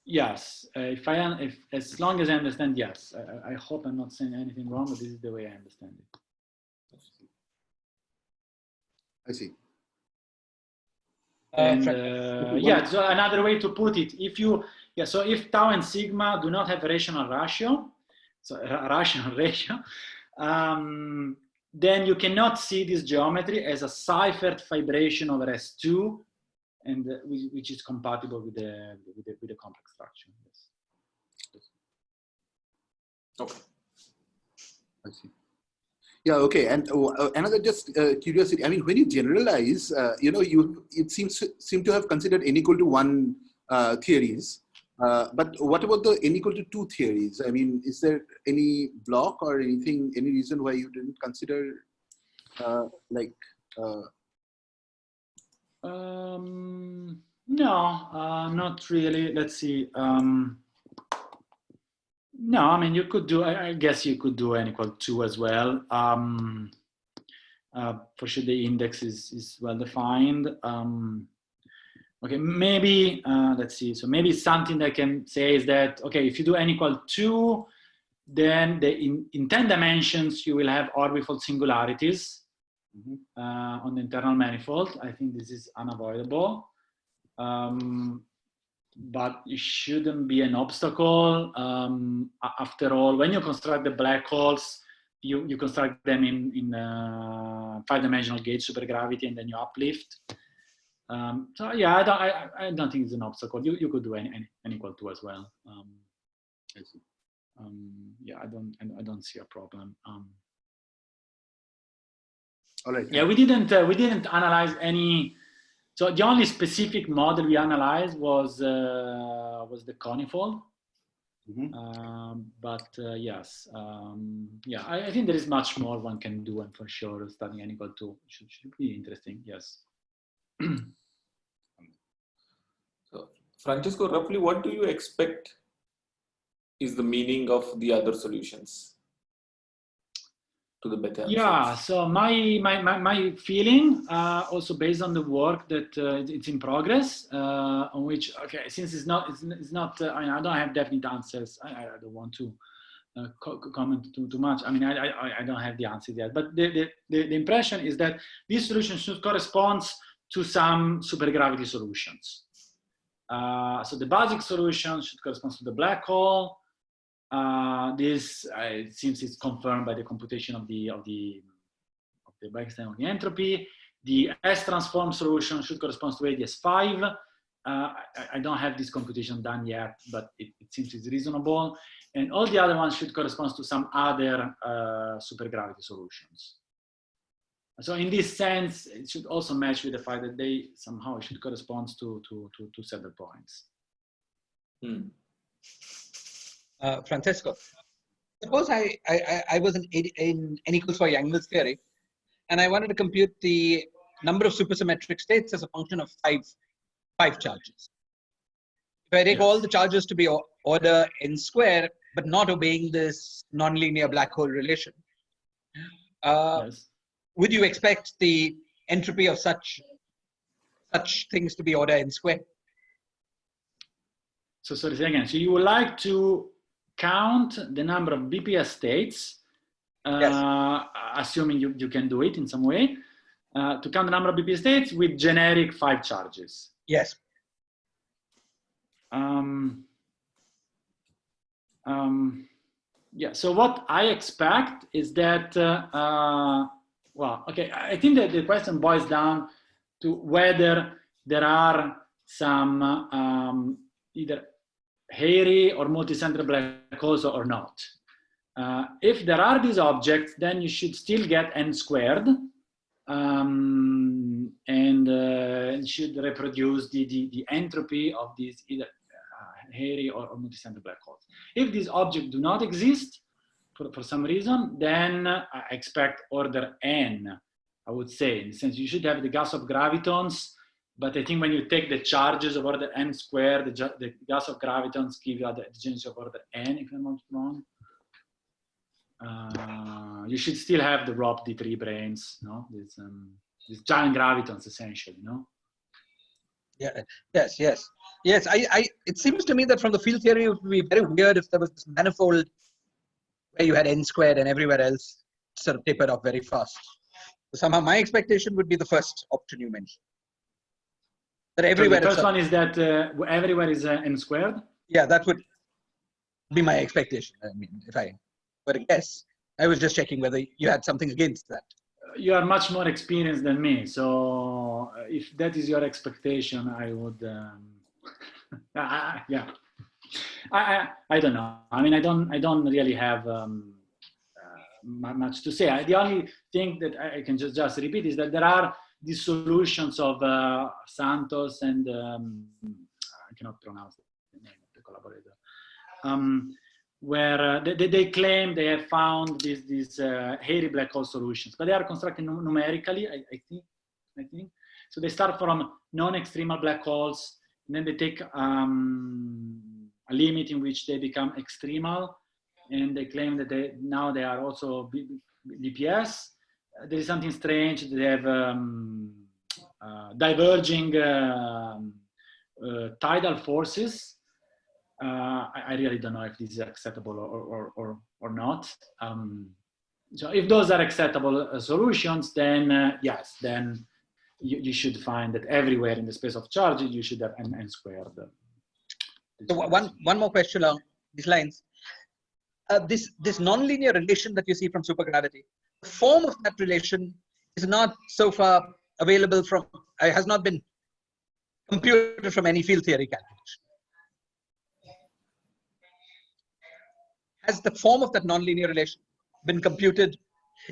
Yes, as long as I understand, yes. I hope I'm not saying anything wrong, but this is the way I understand it. I see. And yeah, so another way to put it, so if tau and sigma do not have a rational ratio, then you cannot see this geometry as a Seifert vibration over S2, and which is compatible with the complex structure. Yes. Okay. I see. Yeah. Okay. And another just curiosity. I mean, when you generalize, it seem to have considered n equal to 1 theories. But what about the n equal to 2 theories? I mean, is there any block or anything, any reason why you didn't consider No, not really. Let's see. No, I mean, you could do, I guess you could do n equal to 2 as well. For sure, the index is well defined. Okay, maybe, let's see. So maybe something that I can say is that, okay, if you do n equal to 2, then in 10 dimensions, you will have orbifold singularities on the internal manifold. I think this is unavoidable. But it shouldn't be an obstacle. After all, when you construct the black holes, you construct them in 5-dimensional gauge supergravity, and then you uplift. So yeah, I don't think it's an obstacle. You could do n equal to as well. I see. Yeah, I don't see a problem. All right. Yeah, we didn't analyze any. So the only specific model we analyzed was the conifold. But yes, yeah, I think there is much more one can do, and for sure studying n equal to should be interesting. Yes. So, Francesco, roughly what do you expect is the meaning of the other solutions to the Bethe ansatz? Yeah, so my feeling, also based on the work that it's in progress, on which, okay, since it's not I mean, I don't have definite answers. I don't want to comment too much. I mean, I don't have the answers yet, but the impression is that this solution should correspond to some supergravity solutions. So the basic solution should correspond to the black hole. This it seems it's confirmed by the computation of the Bekenstein-Hawking entropy. The S-transform solution should correspond to AdS5. I don't have this computation done yet, but it seems it's reasonable. And all the other ones should correspond to some other supergravity solutions. So in this sense, it should also match with the fact that they somehow should correspond to several points. Francesco, Suppose I was in n equals for Young's theory, and I wanted to compute the number of supersymmetric states as a function of five charges. If I take all the charges to be order n square, but not obeying this nonlinear black hole relation, would you expect the entropy of such things to be order n square? So sorry, say again. So you would like to count the number of BPS states, assuming you can do it in some way, to count the number of BPS states with generic 5 charges. Yes. Yeah, so what I expect is that, well, okay, I think that the question boils down to whether there are some either hairy or multicentered black holes or not. If there are these objects, then you should still get n squared, and should reproduce the entropy of these either hairy or multicentered black holes. If these objects do not exist for some reason, then I expect order n, I would say, in the sense you should have the gas of gravitons, but I think when you take the charges of order n squared, the gas of gravitons give you the degeneracy of order n, if I'm not wrong. You should still have the ROP D3 brains, no? These giant gravitons, essentially, no? Yeah. Yes. It seems to me that from the field theory, it would be very weird if there was this manifold where you had n squared and everywhere else sort of tapered off very fast. So somehow my expectation would be the first option you mentioned. That everywhere. So the first one is that everywhere is n squared? Yeah, that would be my expectation. I mean, if I were to guess, I was just checking whether you had something against that. You are much more experienced than me, so if that is your expectation, I would, yeah. I don't know. I mean, I don't really have much to say. The only thing that I can just repeat is that there are these solutions of Santos and I cannot pronounce the name of the collaborator, where they claim they have found these hairy black hole solutions, but they are constructed numerically, I think. So they start from non-extremal black holes, and then they take a limit in which they become extremal, and they claim that now they are also BPS. There is something strange. They have diverging tidal forces. I really don't know if this is acceptable or not. So if those are acceptable solutions, then yes, then you should find that everywhere in the space of charges you should have n squared. So one more question along these lines. This nonlinear relation that you see from supergravity, the form of that relation is not so far available from, has not been computed from any field theory calculation. Has the form of that nonlinear relation been computed?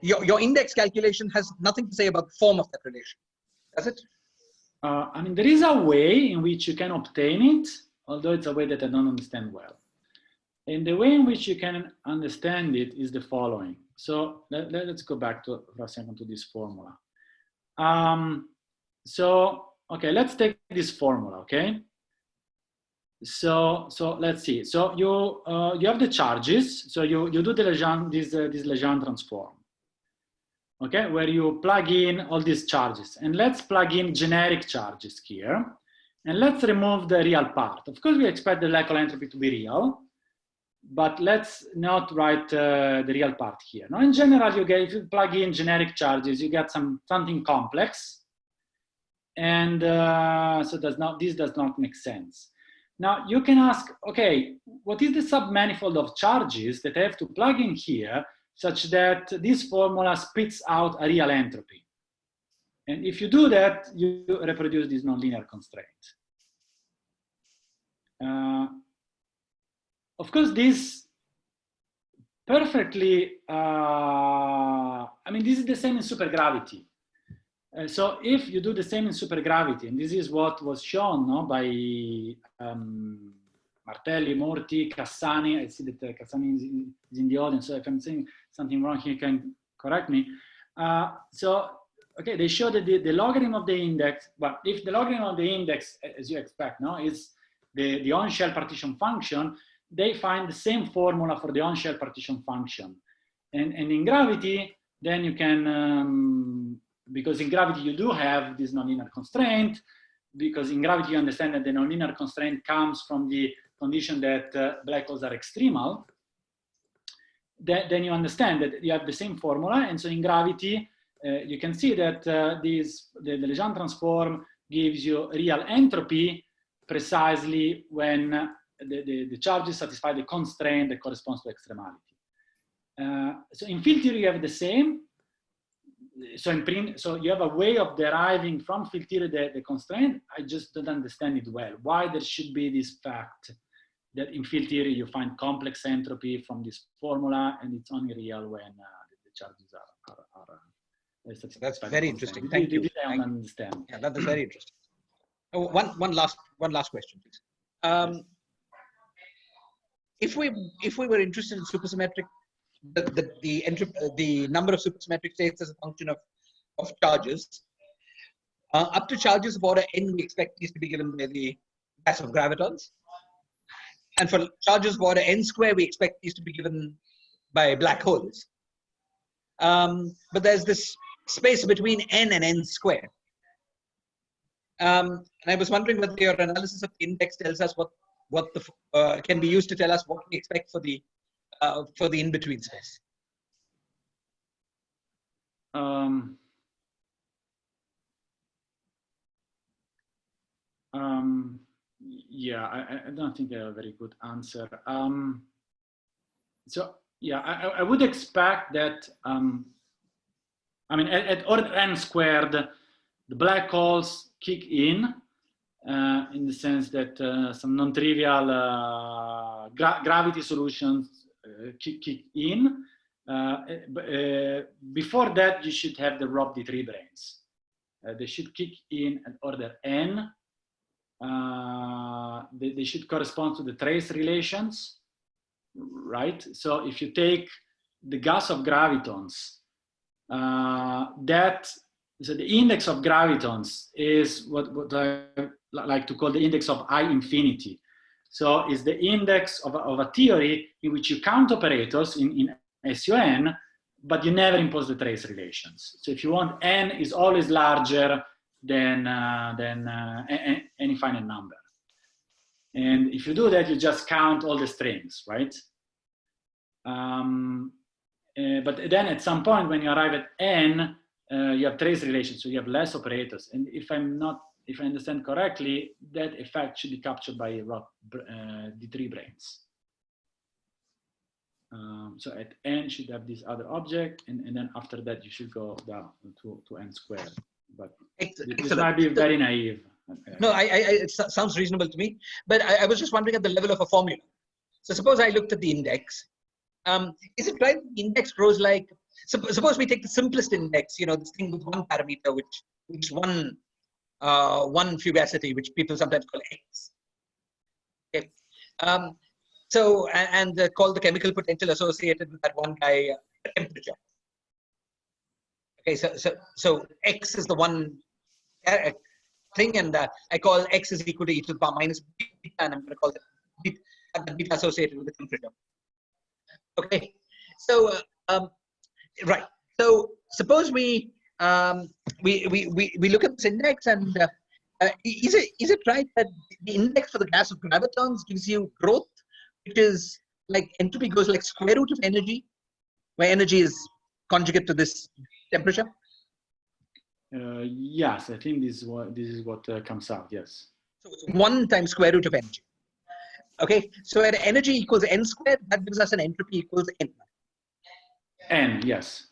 Your index calculation has nothing to say about the form of that relation, does it? I mean, there is a way in which you can obtain it, although it's a way that I don't understand well. And the way in which you can understand it is the following. So let's go back for a second to this formula. Okay, let's take this formula, okay? So let's see. So you have the charges. So you do the this Legendre transform, okay, where you plug in all these charges, and let's plug in generic charges here, and let's remove the real part. Of course, we expect the local entropy to be real, but let's not write the real part here. Now, in general, if you plug in generic charges, you get something complex, and so this does not make sense. Now, you can ask, okay, what is the submanifold of charges that I have to plug in here such that this formula spits out a real entropy? And if you do that, you reproduce this nonlinear constraint. Of course, this perfectly, I mean, this is the same in supergravity. So if you do the same in supergravity, and this is what was shown by Martelli, Murti, Cassani. I see that Cassani is in the audience, so if I'm saying something wrong, he can correct me. Okay, they show that the logarithm of the index, but if the logarithm of the index, as you expect, no, is the on-shell partition function, they find the same formula for the on-shell partition function. And in gravity, then you can, because in gravity you do have this nonlinear constraint, because in gravity you understand that the nonlinear constraint comes from the condition that black holes are extremal, then you understand that you have the same formula. And so in gravity, you can see that the Legendre transform gives you real entropy precisely when the charges satisfy the constraint that corresponds to extremality. So in field theory, you have the same. So you have a way of deriving from field theory the constraint. I just don't understand it well. Why there should be this fact that in field theory you find complex entropy from this formula, and it's only real when the charges are that's very interesting. Thank you. I don't understand. Yeah, that is very interesting. Oh, one last question, please. If we were interested in supersymmetric, the number of supersymmetric states as a function of charges, up to charges of order n, we expect these to be given by the mass of gravitons, and for charges of order n square, we expect these to be given by black holes. But there's this space between n and n squared. And I was wondering whether your analysis of the index tells us what can be used to tell us what we expect for the in-between space. Yeah, I don't think I have a very good answer. So yeah, I would expect that, I mean, at order n squared, the black holes kick in the sense that some non-trivial gravity solutions kick in. Before that, you should have the Rob D3 brains. They should kick in at order n. They should correspond to the trace relations, right? So if you take the gas of gravitons, so the index of gravitons is what I like to call the index of I infinity. So it's the index of a theory in which you count operators in SUN, but you never impose the trace relations. So if you want, n is always larger than any finite number. And if you do that, you just count all the strings, right? But then at some point when you arrive at n, you have trace relations, so you have less operators. And if I understand correctly, that effect should be captured by D3 brains. So at n you should have this other object, and then after that you should go down to n squared. But this might be very naive. No, it sounds reasonable to me. But I was just wondering at the level of a formula. So suppose I looked at the index. Is it right the index grows like, suppose we take the simplest index, this thing with one parameter, which is one fugacity, which people sometimes call x. Okay. Call the chemical potential associated with that one guy temperature. Okay, so x is the one thing, and I call x is equal to e to the power minus beta, and I'm going to call that beta associated with the temperature. Okay, so right. So suppose we look at this index, and is it right that the index for the gas of gravitons gives you growth, which is like entropy goes like square root of energy, where energy is conjugate to this temperature? Yes, I think this is what comes out. Yes. So it's 1 times square root of energy. Okay, so at energy equals n squared, that gives us an entropy equals n. N, yes.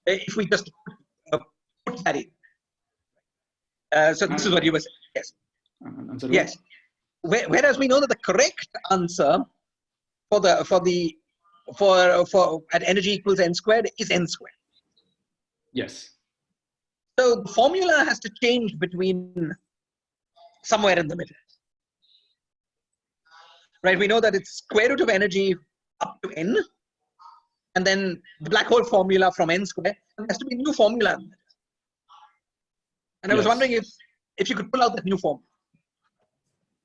If we just put that in. So this is what you were saying. Yes. Yes. Whereas we know that the correct answer for at energy equals n squared is n squared. Yes. So the formula has to change between somewhere in the middle. right? We know that it's square root of energy up to n, and then the black hole formula from n square, and there has to be a new formula. And I was wondering if you could pull out that new formula,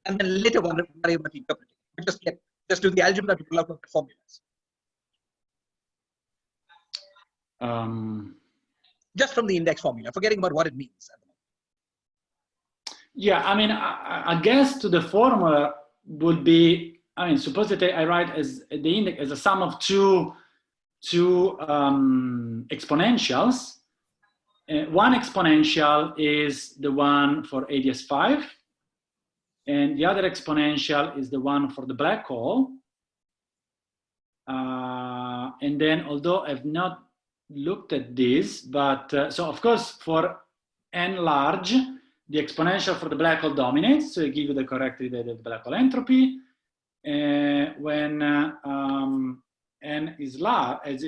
and then later worry about interpreting. Just do the algebra to pull out the formulas. Just from the index formula, forgetting about what it means. Yeah, I mean, I guess to the formula would be, I mean, suppose that I write as the index as a sum of two exponentials. One exponential is the one for AdS5, and the other exponential is the one for the black hole. And then, although I've not looked at this, but so of course for n large, the exponential for the black hole dominates, so I give you the correct related black hole entropy. When n is large,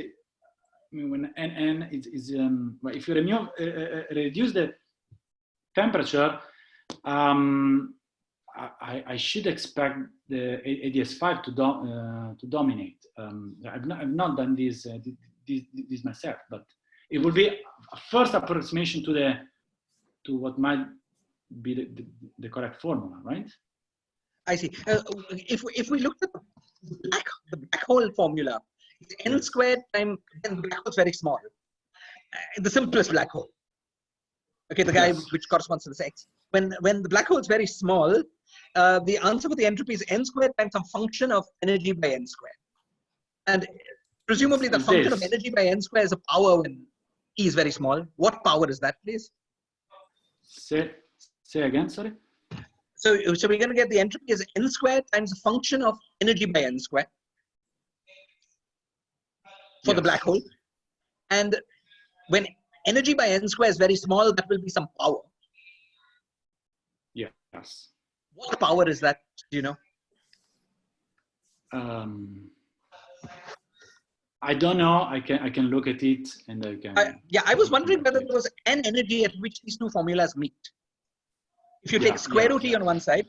when n is if you reduce the temperature, I should expect the AdS5 to dominate. I've not done this myself, but it would be a first approximation to what might be the correct formula, right? I see. If we look at the black hole formula, it's n squared times, and the black hole is very small. The simplest black hole. Okay, the guy which corresponds to this x. When the black hole is very small, the answer for the entropy is n squared times some function of energy by n squared. And presumably the function of energy by n squared is a power when E is very small. What power is that, please? Say again, sorry. So we're going to get the entropy as n squared times a function of energy by n squared for the black hole. And when energy by n squared is very small, that will be some power. Yes. What power is that? Do you know? I don't know. I can look at it and I can. Yeah, I was wondering whether there was n energy at which these two formulas meet. If you take square root E on one side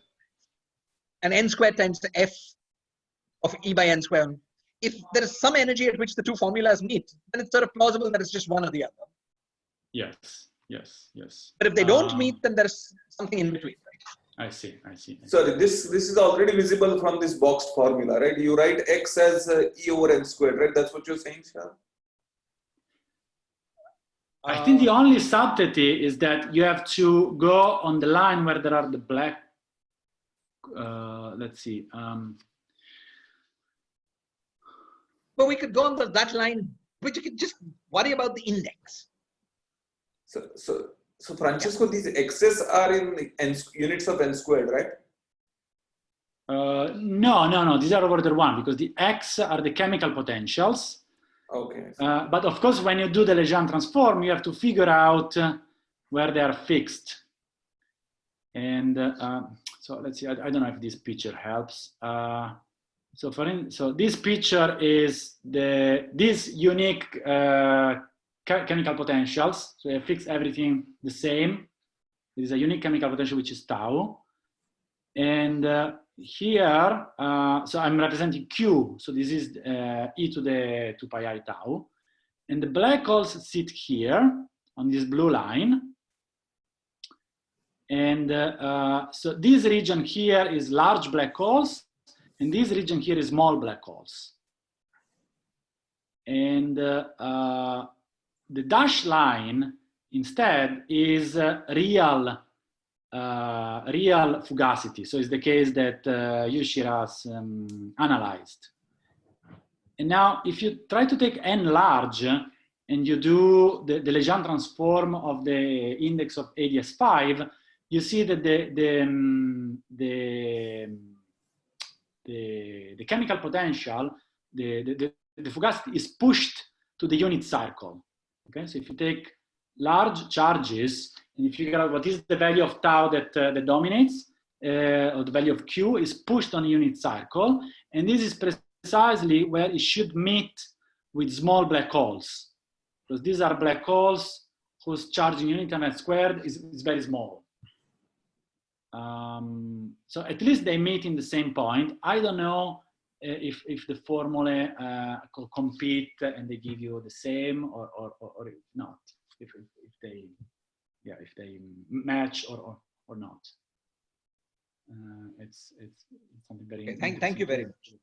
and n squared times the f of E by n squared, if there is some energy at which the two formulas meet, then it's sort of plausible that it's just one or the other. Yes. But if they don't meet, then there's something in between. I see. Sorry, this is already visible from this boxed formula, right? You write x as E over n squared, right? That's what you're saying, Shah? I think the only subtlety is that you have to go on the line where there are the black. Let's see. But we could go on that line, but you could just worry about the index. So Francesco, these x's are in units of n squared, right? No. These are order one because the x are the chemical potentials. Okay. But of course, when you do the Legendre transform, you have to figure out where they are fixed. And so let's see. I don't know if this picture helps. So this picture is this unique chemical potentials. So I fix everything the same. There is a unique chemical potential which is tau. And here, so I'm representing Q. So this is e to the 2 pi I tau. And the black holes sit here on this blue line. And so this region here is large black holes. And this region here is small black holes. And the dashed line instead is real fugacity. So it's the case that Yushira's analyzed. And now if you try to take n large and you do the Legendre transform of the index of AdS5, you see that the chemical potential, the fugacity is pushed to the unit circle. Okay, so if you take large charges and you figure out what is the value of tau that dominates, or the value of Q is pushed on a unit circle, and this is precisely where it should meet with small black holes, because these are black holes whose charge in unit m squared is very small. So at least they meet in the same point. I don't know if the formulae compete and they give you the same or if not, if they match or not. It's something very okay, thank you very much.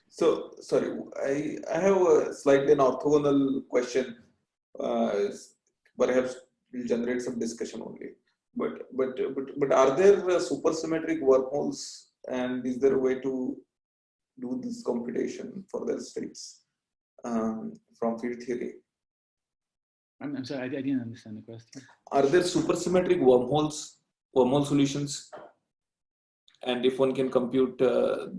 So, sorry, I have a slightly an orthogonal question. Perhaps will generate some discussion only. But are there supersymmetric wormholes, and is there a way to do this computation for their states from field theory? I'm sorry, I didn't understand the question. Are there supersymmetric wormhole solutions? And if one can compute their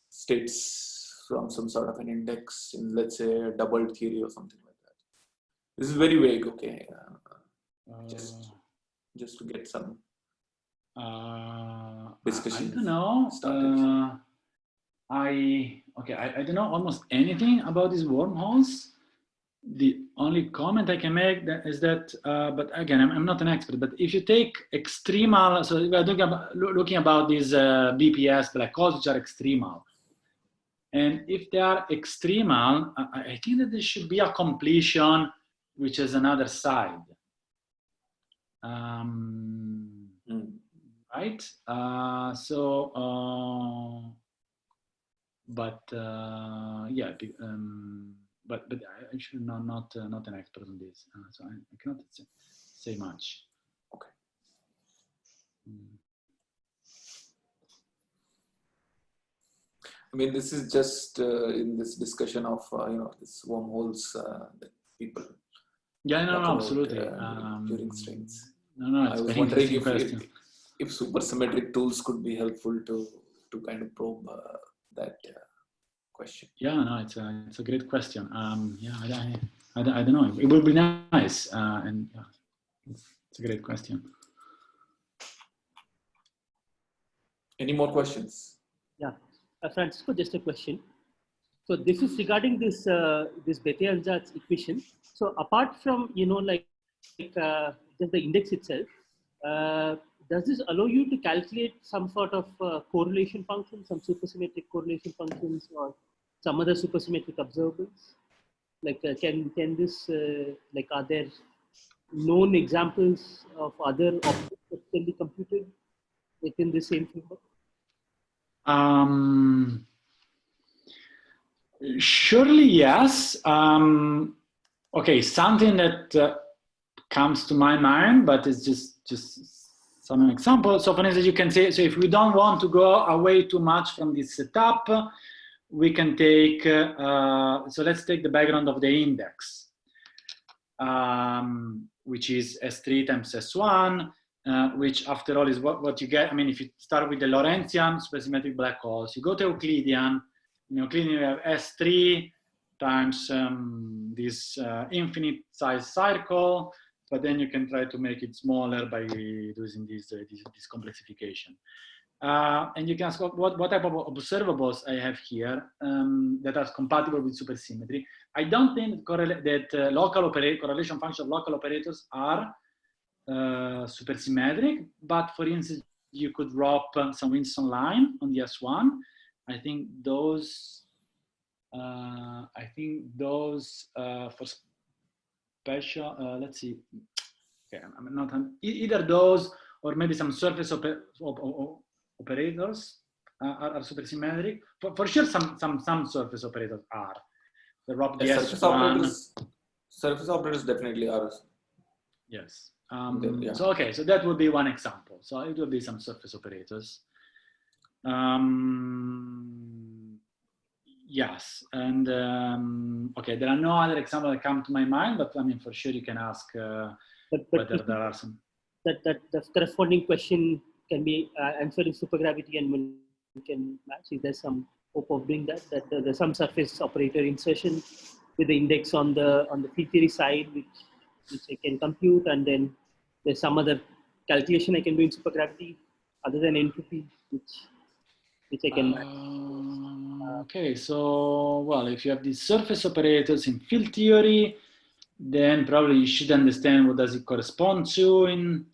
states from some sort of an index in, let's say, a doubled theory or something like that. This is very vague, okay? Just to get some discussion. I don't know. I don't know almost anything about these wormholes. The only comment I can make is that, but again, I'm not an expert, but if you take extremal, so we are looking about these BPS black holes, which are extremal. And if they are extremal, I think that there should be a completion, which is another side. Right? Yeah, but I'm actually not an expert on this, so I cannot say much. Okay. I mean, this is just in this discussion of this wormholes that people. Yeah, no, absolutely. During strings. No, I was wondering if supersymmetric tools could be helpful to kind of probe that question. Yeah, no, it's a great question. Yeah, I don't know. It would be nice, and yeah, it's a great question. Any more questions? Yeah, Francesco, just a question. So this is regarding this Bethe Ansatz equation. So apart from just the index itself, does this allow you to calculate some sort of correlation function, some supersymmetric correlation functions, or some other supersymmetric observables? Like, can this are there known examples of other objects that can be computed within the same framework? Surely yes. Okay, something that comes to my mind, but it's just some examples. So for instance, you can say, so if we don't want to go away too much from this setup, we can take, so let's take the background of the index, which is S3 times S1, which after all is what you get. I mean, if you start with the Lorentzian supersymmetric black holes, you go to Euclidean. In Euclidean, you have S3 times this infinite size circle, but then you can try to make it smaller by using this complexification. And you can ask what type of observables I have here that are compatible with supersymmetry. I don't think that local correlation functions of local operators are supersymmetric, but for instance, you could drop some Winston line on the S1. I think those for special, let's see. Okay, I'm not either those or maybe some surface operators are supersymmetric. For sure, some surface operators are. The surface operators definitely are. Yes. Yeah. So okay, so that would be one example. So it would be some surface operators. Yes, and okay, there are no other examples that come to my mind, but I mean, for sure you can ask whether there are some. That the corresponding question can be answered in supergravity, and when you can match. Is there some hope of doing that? That there's some surface operator insertion with the index on the field theory side, which I can compute, and then there's some other calculation I can do in supergravity other than entropy, which I can match. Okay, so, well, if you have these surface operators in field theory, then probably you should understand what does it correspond to in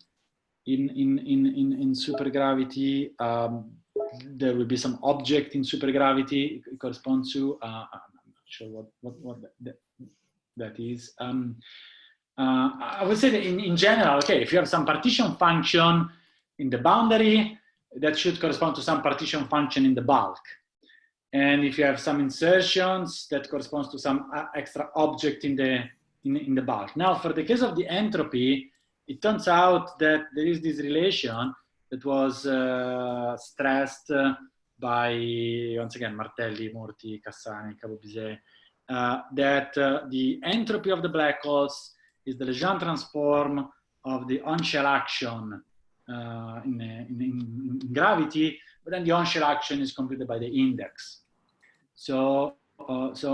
supergravity. There will be some object in supergravity it corresponds to. I'm not sure what that is. I would say that in general, okay, if you have some partition function in the boundary, that should correspond to some partition function in the bulk. And if you have some insertions, that corresponds to some extra object in the bulk. Now, for the case of the entropy, it turns out that there is this relation that was stressed by, once again, Martelli, Murti, Cassani, Cabot-Bizet, that the entropy of the black holes is the Legendre transform of the on-shell action in gravity, but then the on-shell action is completed by the index. So,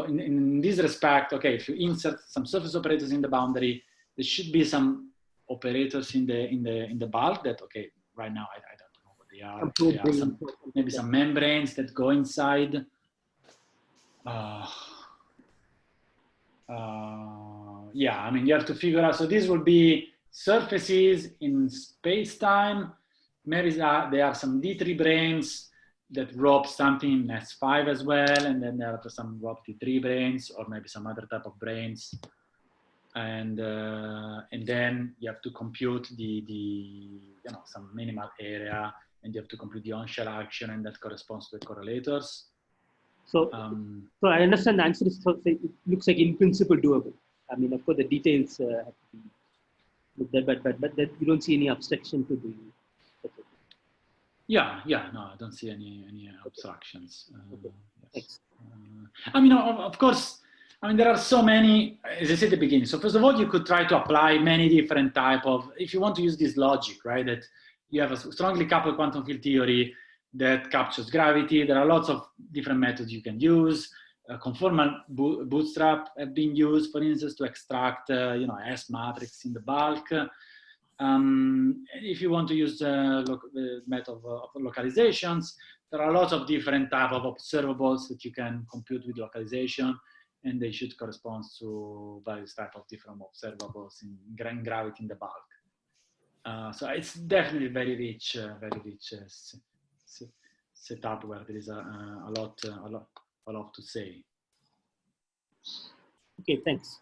in this respect, okay, if you insert some surface operators in the boundary, there should be some operators in the bulk that, okay, right now I don't know what they are. There are maybe some membranes that go inside. Yeah, I mean, you have to figure out. So these will be surfaces in space-time. Maybe there are some D3 branes that rope something in S5 as well, and then there are some rope T3 branes, or maybe some other type of branes. And then you have to compute some minimal area, and you have to compute the on-shell action, and that corresponds to the correlators. So, so I understand the answer is, so it looks like in principle doable. I mean, of course, the details have to be looked at, but that you don't see any abstraction to the. Yeah, no, I don't see any abstractions. Yes. I mean, of course, I mean, there are so many, as I said at the beginning. So first of all, you could try to apply many different type of, if you want to use this logic, right, that you have a strongly coupled quantum field theory that captures gravity. There are lots of different methods you can use. Conformal bootstrap have been used, for instance, to extract, S matrix in the bulk. If you want to use the method of localizations, there are lots of different type of observables that you can compute with localization, and they should correspond to various type of different observables in gravity in the bulk. So it's definitely very rich setup where there is a lot to say. Okay, thanks.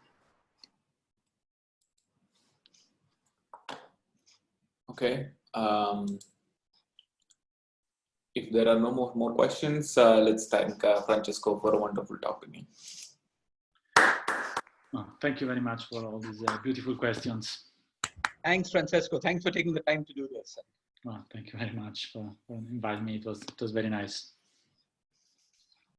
Okay. If there are no more questions, let's thank Francesco for a wonderful talk again. Oh, thank you very much for all these beautiful questions. Thanks, Francesco. Thanks for taking the time to do this. Well, thank you very much for inviting me. It was very nice.